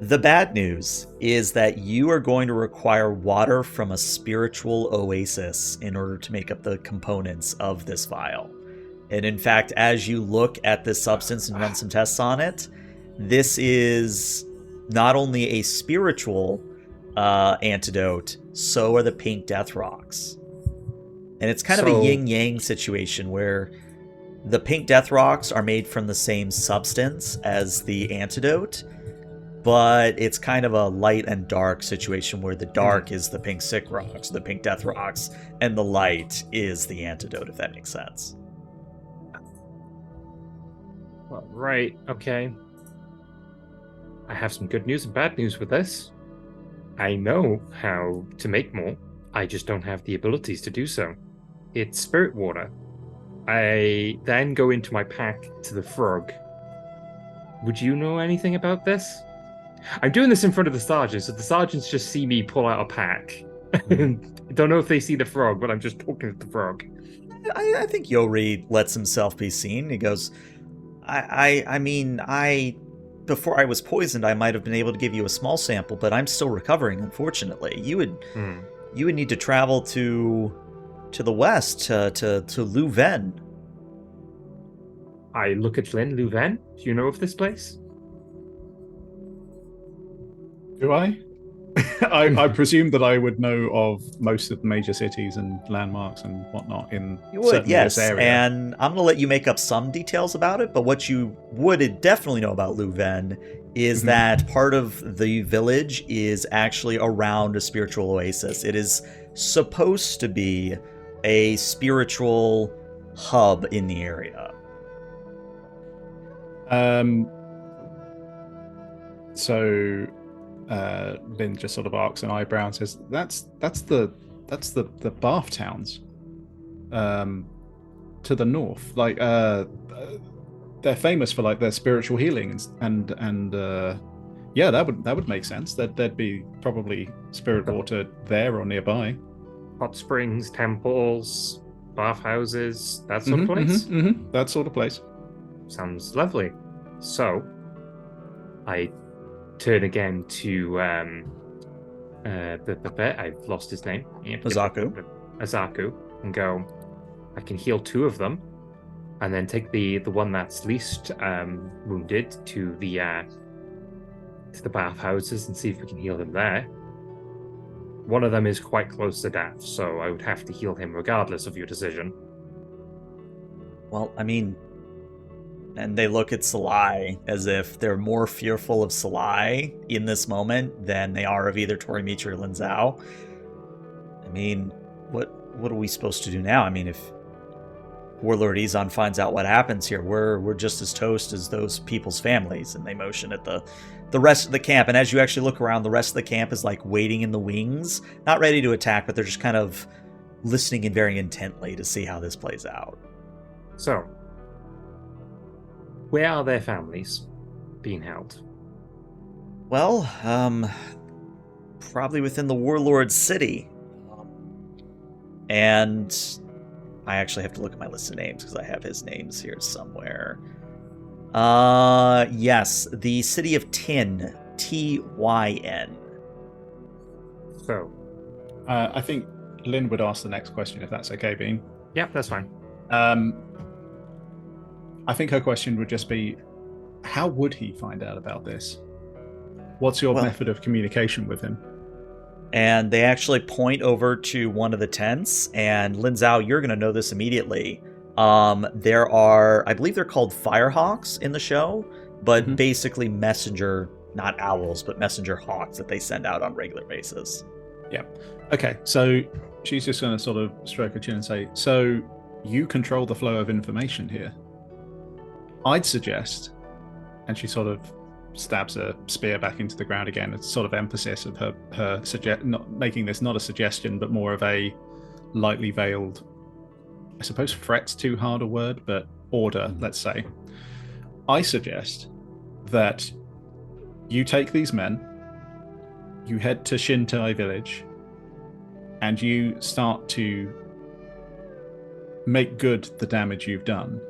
A: The bad news is that you are going to require water from a spiritual oasis in order to make up the components of this vial. And in fact, as you look at this substance and run some tests on it, this is not only a spiritual antidote, so are the pink death rocks. And it's kind of a yin-yang situation where the pink death rocks are made from the same substance as the antidote, but it's kind of a light and dark situation where the dark is the pink sick rocks, the pink death rocks, and the light is the antidote, if that makes sense.
D: Well, right, okay. I have some good news and bad news with this. I know how to make more. I just don't have the abilities to do so. It's spirit water. I then go into my pack to the frog. Would you know anything about this? I'm doing this in front of the sergeants, so the sergeants just see me pull out a pack. I don't know if they see the frog, but I'm just talking to the frog.
A: I think Yori lets himself be seen. He goes, I mean, before I was poisoned, I might have been able to give you a small sample, but I'm still recovering, unfortunately. You would need to travel to the west, to Leuven.
D: I look at Lyn. Leuven? Do you know of this place?
C: Do I? I presume that I would know of most of the major cities and landmarks and whatnot in
A: this
C: area.
A: And I'm going to let you make up some details about it, but what you would definitely know about Leuven is that part of the village is actually around a spiritual oasis. It is supposed to be a spiritual hub in the area.
C: So Lyn just sort of arcs an eyebrow and says, "That's the bath towns, to the north. Like they're famous for like their spiritual healings, and yeah, that would make sense. There'd be probably spirit water there or nearby.
D: Hot springs, temples, bathhouses, that sort of place.
C: That sort of place.
D: Sounds lovely. So, I turn again to I've lost his name. Azaku, and go, I can heal 2 of them, and then take the one that's least wounded to the bathhouses and see if we can heal him there. One of them is quite close to death, so I would have to heal him regardless of your decision.
A: Well, I mean, and they look at Salai as if they're more fearful of Salai in this moment than they are of either Tori-Michi or Lyn Zhou. I mean, what are we supposed to do now? I mean, if Warlord Izon finds out what happens here, we're just as toast as those people's families. And they motion at the rest of the camp. And as you actually look around, the rest of the camp is like waiting in the wings, not ready to attack, but they're just kind of listening and very intently to see how this plays out.
D: So, where are their families being held?
A: Well, probably within the Warlord city. And I actually have to look at my list of names because I have his names here somewhere. Yes, the city of Tyn, Tyn.
D: So,
C: I think Lyn would ask the next question if that's okay, Bean.
D: Yeah, that's fine.
C: I think her question would just be, how would he find out about this? What's your method of communication with him?
A: And they actually point over to one of the tents, and Lyn Zhou, you're going to know this immediately. There are, I believe they're called firehawks in the show, but basically messenger, not owls, but messenger hawks that they send out on a regular basis.
C: Yeah. Okay, so she's just going to sort of stroke her chin and say, so you control the flow of information here. I'd suggest, and she sort of stabs a spear back into the ground again. It's sort of emphasis of her not making this not a suggestion, but more of a lightly veiled, I suppose threat's too hard a word, but order, let's say. I suggest that you take these men, you head to Shintai village, and you start to make good the damage you've done,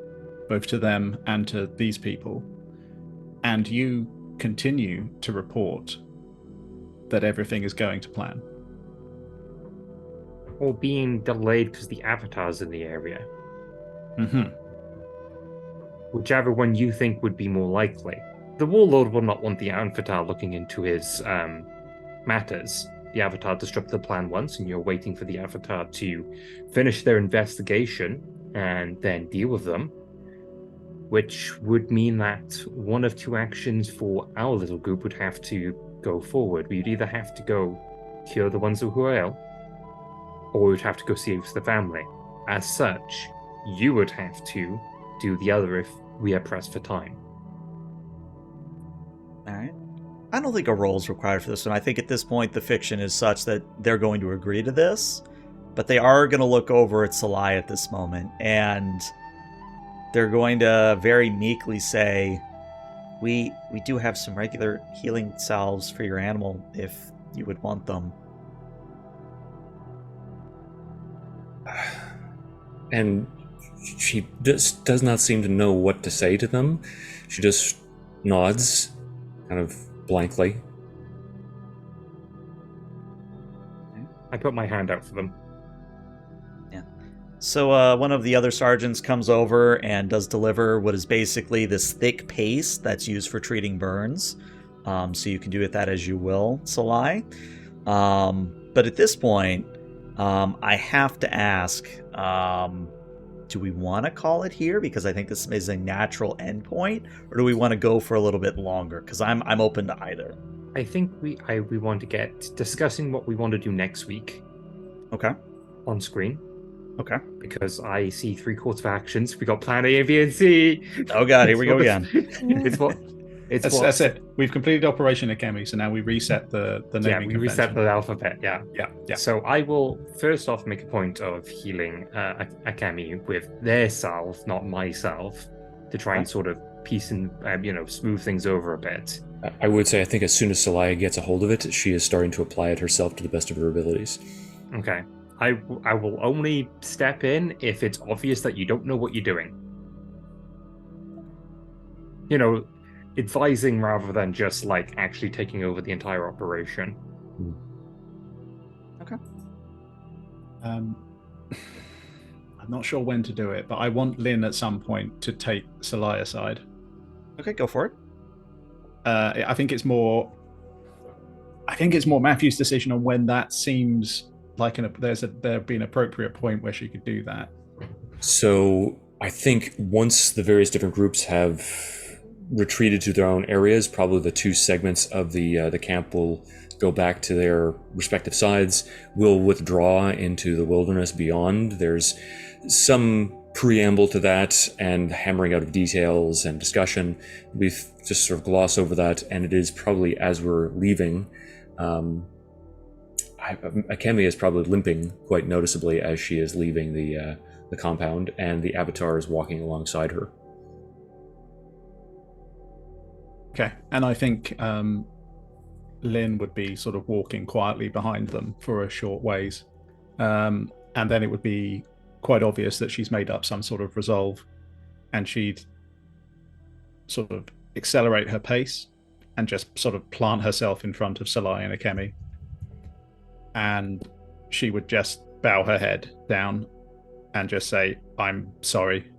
C: both to them and to these people. And you continue to report that everything is going to plan.
D: Or being delayed because the Avatar's in the area.
C: Mm-hmm.
D: Whichever one you think would be more likely. The Warlord will not want the Avatar looking into his matters. The Avatar disrupted the plan once, and you're waiting for the Avatar to finish their investigation and then deal with them. Which would mean that one of two actions for our little group would have to go forward. We'd either have to go cure the ones who are ill, or we'd have to go save the family. As such, you would have to do the other if we are pressed for time.
A: Alright. I don't think a roll is required for this one. I think at this point the fiction is such that they're going to agree to this, but they are going to look over at Salai at this moment, and they're going to very meekly say, we do have some regular healing salves for your animal if you would want them.
B: And she just does not seem to know what to say to them. She just nods, kind of blankly.
D: I put my hand out for them.
A: So one of the other sergeants comes over and does deliver what is basically this thick paste that's used for treating burns. So you can do with that as you will, Salai. But at this point, I have to ask, do we want to call it here? Because I think this is a natural endpoint, or do we want to go for a little bit longer? Because I'm open to either.
D: I think we want to get discussing what we want to do next week.
A: Okay.
D: On screen.
A: Okay.
D: Because I see 3 course of actions. We got plan A, B, and C.
A: Oh god, here we go again.
C: That's it. We've completed Operation Akemi, so now we reset the naming
D: convention.
C: We
D: reset the alphabet, yeah.
C: Yeah.
D: So I will first off make a point of healing Akemi with their salve, not my salve, to try and sort of piece and smooth things over a bit.
B: I would say I think as soon as Salai gets a hold of it, she is starting to apply it herself to the best of her abilities.
D: Okay. I will only step in if it's obvious that you don't know what you're doing. Advising rather than just actually taking over the entire operation.
A: Okay.
C: I'm not sure when to do it, but I want Lyn at some point to take Salai aside.
A: Okay, go for it.
C: I think it's more Matthew's decision on when that seems like there'd be an appropriate point where she could do that.
B: So I think once the various different groups have retreated to their own areas, probably the 2 segments of the camp will go back to their respective sides. We'll withdraw into the wilderness beyond. There's some preamble to that and hammering out of details and discussion. We've just sort of gloss over that, and it is probably as we're leaving. Akemi is probably limping quite noticeably as she is leaving the compound, and the Avatar is walking alongside her.
C: Okay, and I think Lyn would be sort of walking quietly behind them for a short ways, and then it would be quite obvious that she's made up some sort of resolve, and she'd sort of accelerate her pace and just sort of plant herself in front of Salai and Akemi. And she would just bow her head down and just say, "I'm sorry."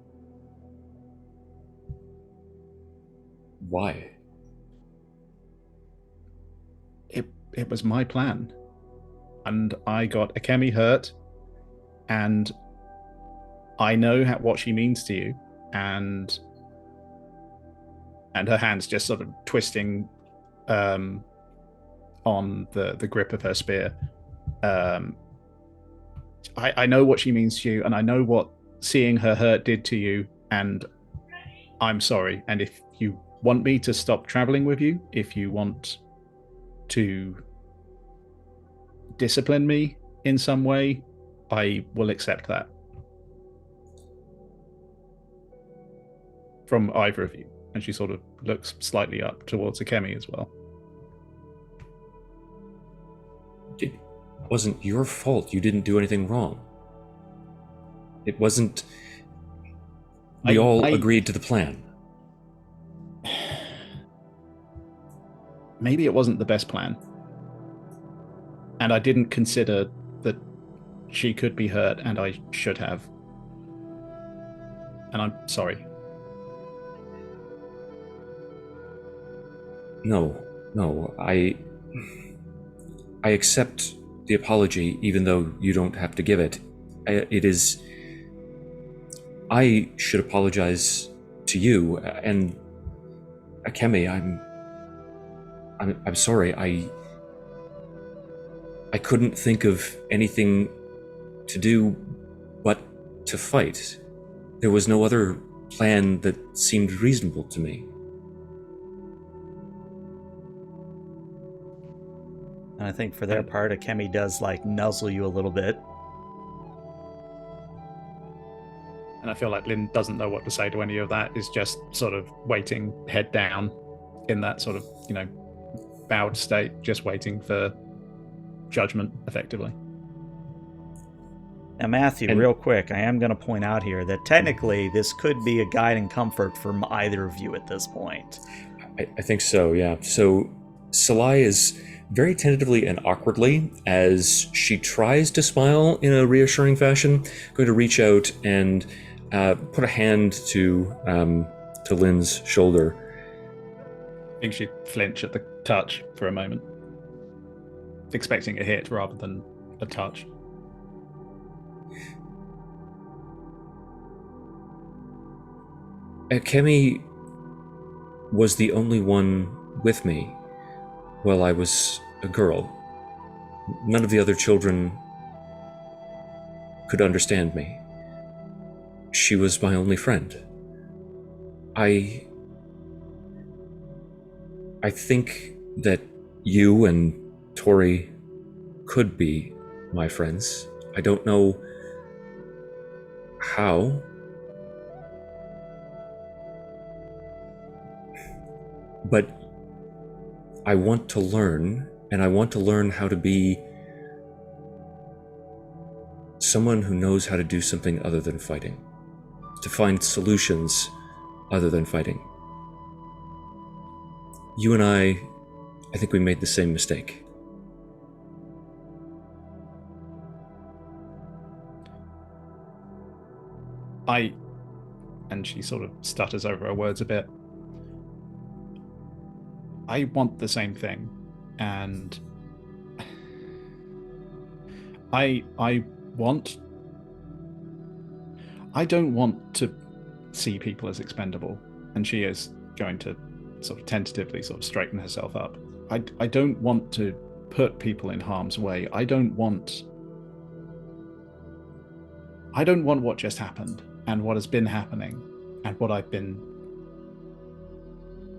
B: Why?
C: It was my plan. And I got Akemi hurt, and I know what she means to you, and her hand's just sort of twisting on the grip of her spear. I know what she means to you, and I know what seeing her hurt did to you, and I'm sorry. And if you want me to stop traveling with you, if you want to discipline me in some way, I will accept that. From either of you. And she sort of looks slightly up towards Akemi as well.
B: It wasn't your fault. You didn't do anything wrong. It wasn't... We all agreed to the plan.
C: Maybe it wasn't the best plan. And I didn't consider that she could be hurt, and I should have. And I'm sorry.
B: No, I accept the apology, even though you don't have to give it. I should apologize to you, and Akemi, I'm sorry. I couldn't think of anything to do but to fight. There was no other plan that seemed reasonable to me.
A: And I think for their part, Akemi does like nuzzle you a little bit.
C: And I feel like Lyn doesn't know what to say to any of that, is just sort of waiting, head down, in that sort of, bowed state, just waiting for judgment, effectively.
A: Now, Matthew, real quick, I am going to point out here that technically this could be a guide and comfort from either of you at this point.
B: I think so, yeah. So Salai is very tentatively and awkwardly, as she tries to smile in a reassuring fashion, going to reach out and put a hand to Lyn's shoulder.
C: I think she'd flinch at the touch for a moment, expecting a hit rather than a touch.
B: Akemi was the only one with me while I was a girl. None of the other children could understand me. She was my only friend. I think that you and Tori could be my friends. I don't know how. But I want to learn, and I want to learn how to be someone who knows how to do something other than fighting, to find solutions other than fighting. You and I think we made the same mistake.
C: And she sort of stutters over her words a bit. I want the same thing, and I don't want to see people as expendable. And she is going to sort of tentatively sort of straighten herself up. I don't want to put people in harm's way. I don't want what just happened and what has been happening and what I've been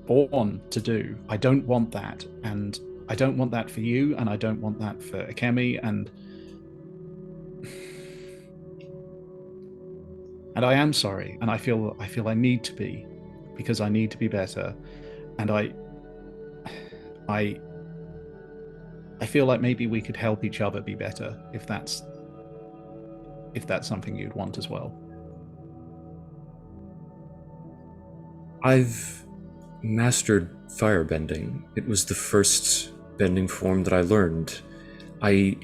C: born to do. I don't want that, and I don't want that for you, and I don't want that for Akemi, and I am sorry, and I feel I need to be, because I need to be better, and I feel like maybe we could help each other be better, if that's something you'd want as well.
B: I've mastered firebending. It was the first bending form that I learned. I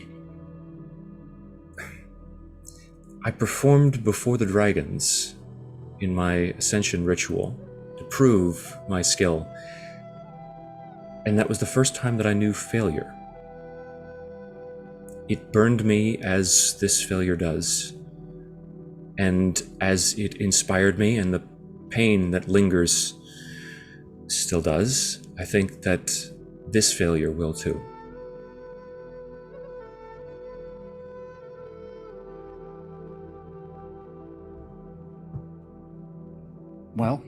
B: performed before the dragons in my ascension ritual to prove my skill, and that was the first time that I knew failure. It burned me as this failure does, and as it inspired me, and the pain that lingers still does, I think that this failure will too.
C: Well,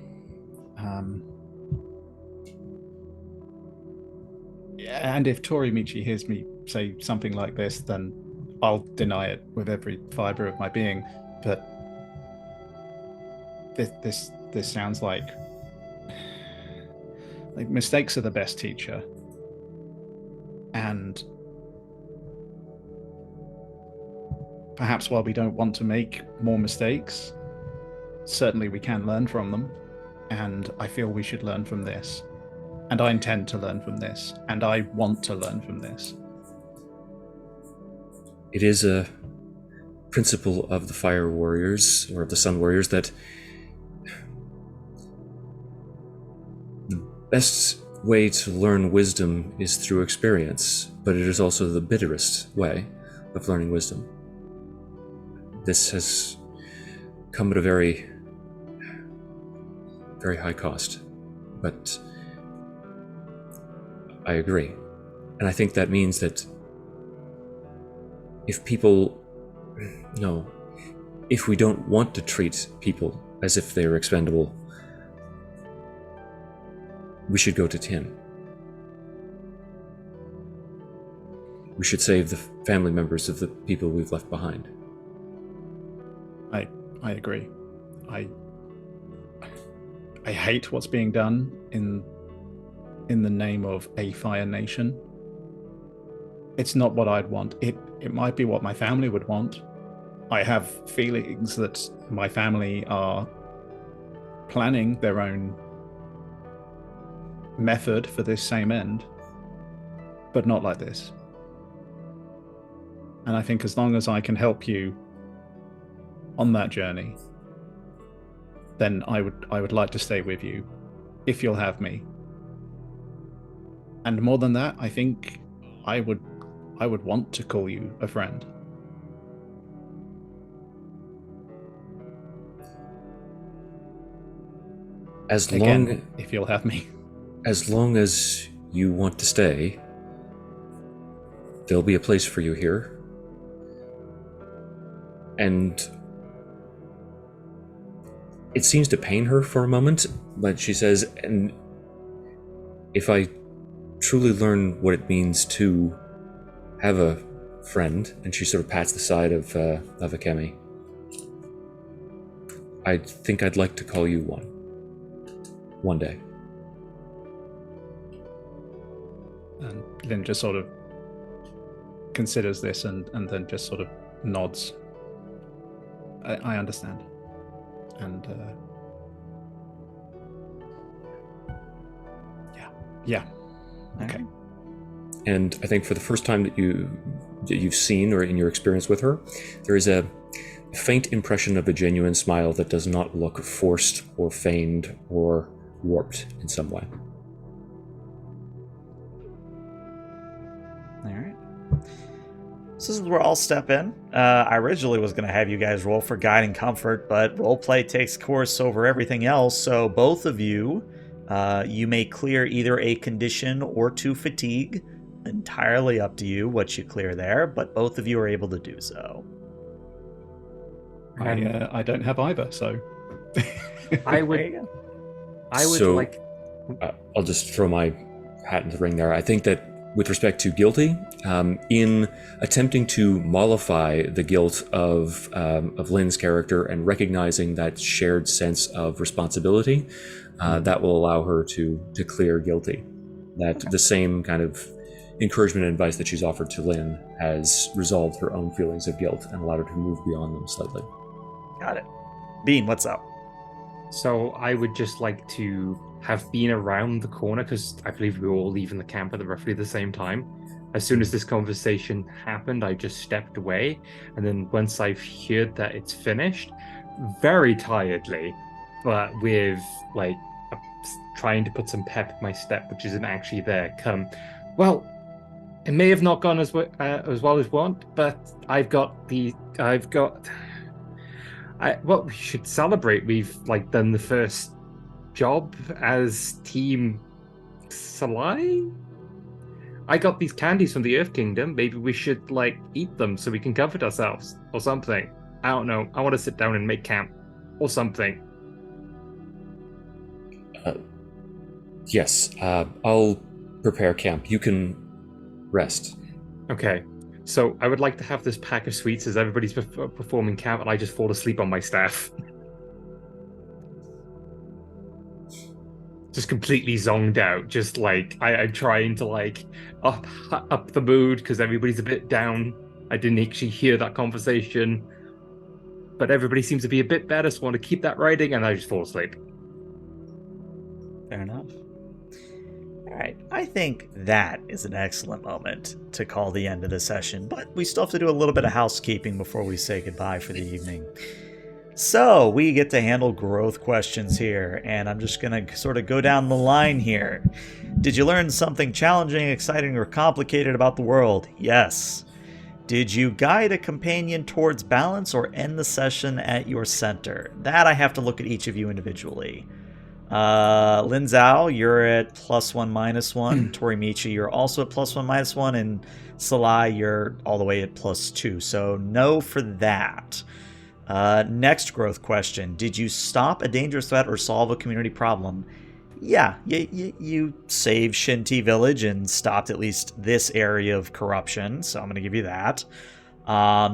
C: and if Tori-Michi hears me say something like this, then I'll deny it with every fiber of my being. But this sounds like mistakes are the best teacher, and perhaps while we don't want to make more mistakes, certainly we can learn from them, and I feel we should learn from this. And I intend to learn from this, and I want to learn from this.
B: It is a principle of the Fire Warriors, or of the Sun Warriors, that the best way to learn wisdom is through experience, but it is also the bitterest way of learning wisdom. This has come at a very, very high cost, but I agree. And I think that means that if we don't want to treat people as if they're expendable, we should go to Tin. We should save the family members of the people we've left behind.
C: I agree. I hate what's being done in the name of a Fire Nation. It's not what I'd want. It might be what my family would want. I have feelings that my family are planning their own method for this same end, but not like this. And I think as long as I can help you on that journey, then I would like to stay with you, if you'll have me. And more than that, I think I would want to call you a friend.
B: If
C: you'll have me.
B: As long as you want to stay, there'll be a place for you here. And it seems to pain her for a moment, but she says, and if I truly learn what it means to have a friend, and she sort of pats the side of Akemi, I think I'd like to call you one day.
C: And Lyn just sort of considers this and then just sort of nods. I understand. And yeah. Okay.
B: And I think for the first time that you've seen or in your experience with her, there is a faint impression of a genuine smile that does not look forced or feigned or warped in some way.
A: All right. So this is where I'll step in. I originally was going to have you guys roll for guide and comfort, but roleplay takes course over everything else. So both of you, you may clear either a condition or 2 fatigue. Entirely up to you what you clear there, but both of you are able to do so.
C: I don't have either, so
D: I would like.
B: I'll just throw my hat in the ring there. I think that with respect to guilty, in attempting to mollify the guilt of Lyn's character and recognizing that shared sense of responsibility, that will allow her to clear guilty. That the same kind of encouragement and advice that she's offered to Lyn has resolved her own feelings of guilt and allowed her to move beyond them slightly.
A: Got it. Bean, what's up?
D: So I would just like to have been around the corner, because I believe we were all leaving the camp at roughly the same time. As soon as this conversation happened, I just stepped away. And then once I've heard that it's finished, very tiredly, but with trying to put some pep in my step, which isn't actually there, well, it may have not gone as well as want, but we should celebrate. We've done the first job as Team Salai. I got these candies from the Earth Kingdom. Maybe we should eat them so we can comfort ourselves or something. I don't know. I want to sit down and make camp or something.
B: Yes, I'll prepare camp. You can rest.
D: Okay. So I would like to have this pack of sweets as everybody's performing camp, and I just fall asleep on my staff. Just completely zoned out. Just like I'm trying to like up the mood because everybody's a bit down. I didn't actually hear that conversation, but everybody seems to be a bit better. So I want to keep that riding, and I just fall asleep.
A: Fair enough. All right, I think that is an excellent moment to call the end of the session, but we still have to do a little bit of housekeeping before we say goodbye for the evening. So we get to handle growth questions here, and I'm just going to sort of go down the line here. Did you learn something challenging, exciting, or complicated about the world? Yes. Did you guide a companion towards balance or end the session at your center? That I have to look at each of you individually. Lyn Zhou, you're at +1/-1. Tori-Michi, you're also at +1/-1. And Salai, you're all the way at +2. So no for that. Next growth question. Did you stop a dangerous threat or solve a community problem? Yeah, you saved Shinti Village and stopped at least this area of corruption, so I'm going to give you that.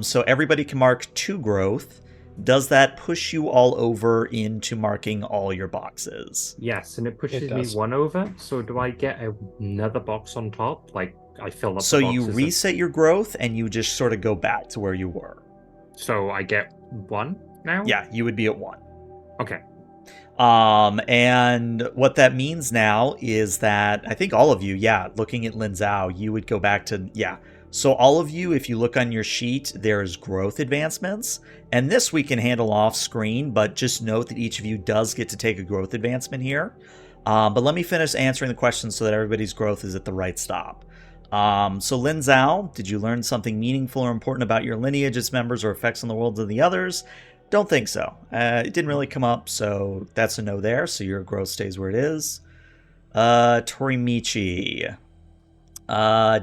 A: So everybody can mark 2 growth. Does that push you all over into marking all your boxes?
D: Yes, and it pushes
C: It
D: me
C: does.
D: 1 over. So do I get another box on top? Like I fill up.
A: So
D: the
A: you
D: boxes
A: reset your growth and you just sort of go back to where you were.
D: So I get 1 now?
A: Yeah, you would be at 1.
D: Okay.
A: And what that means now is that I think all of you, looking at Lyn Zhou, you would go back to, So all of you, if you look on your sheet, there's growth advancements. And this we can handle off screen, but just note that each of you does get to take a growth advancement here. But let me finish answering the questions so that everybody's growth is at the right stop. So Lyn Zhou, did you learn something meaningful or important about your lineage, its members, or effects on the world of the others? Don't think so. It didn't really come up, so that's a no there. So your growth stays where it is. Tori-Michi,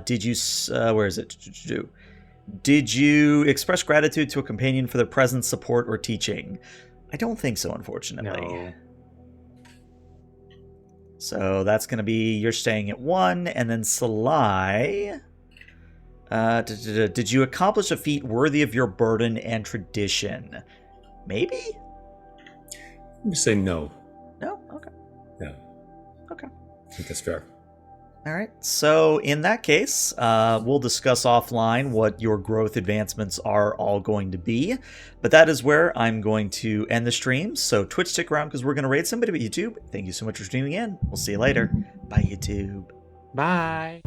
A: did you? Where is it? Did you express gratitude to a companion for their presence, support, or teaching? I don't think so, unfortunately.
D: No.
A: So that's going to be you're staying at 1, and then Salai. Did you accomplish a feat worthy of your burden and tradition? Maybe?
B: Let me say no.
A: No? Okay.
B: Yeah.
A: Okay.
B: I think that's fair.
A: All right. So in that case, we'll discuss offline what your growth advancements are all going to be. But that is where I'm going to end the stream. So Twitch, stick around because we're going to raid somebody. But YouTube, thank you so much for streaming in. We'll see you later. Bye, YouTube.
D: Bye.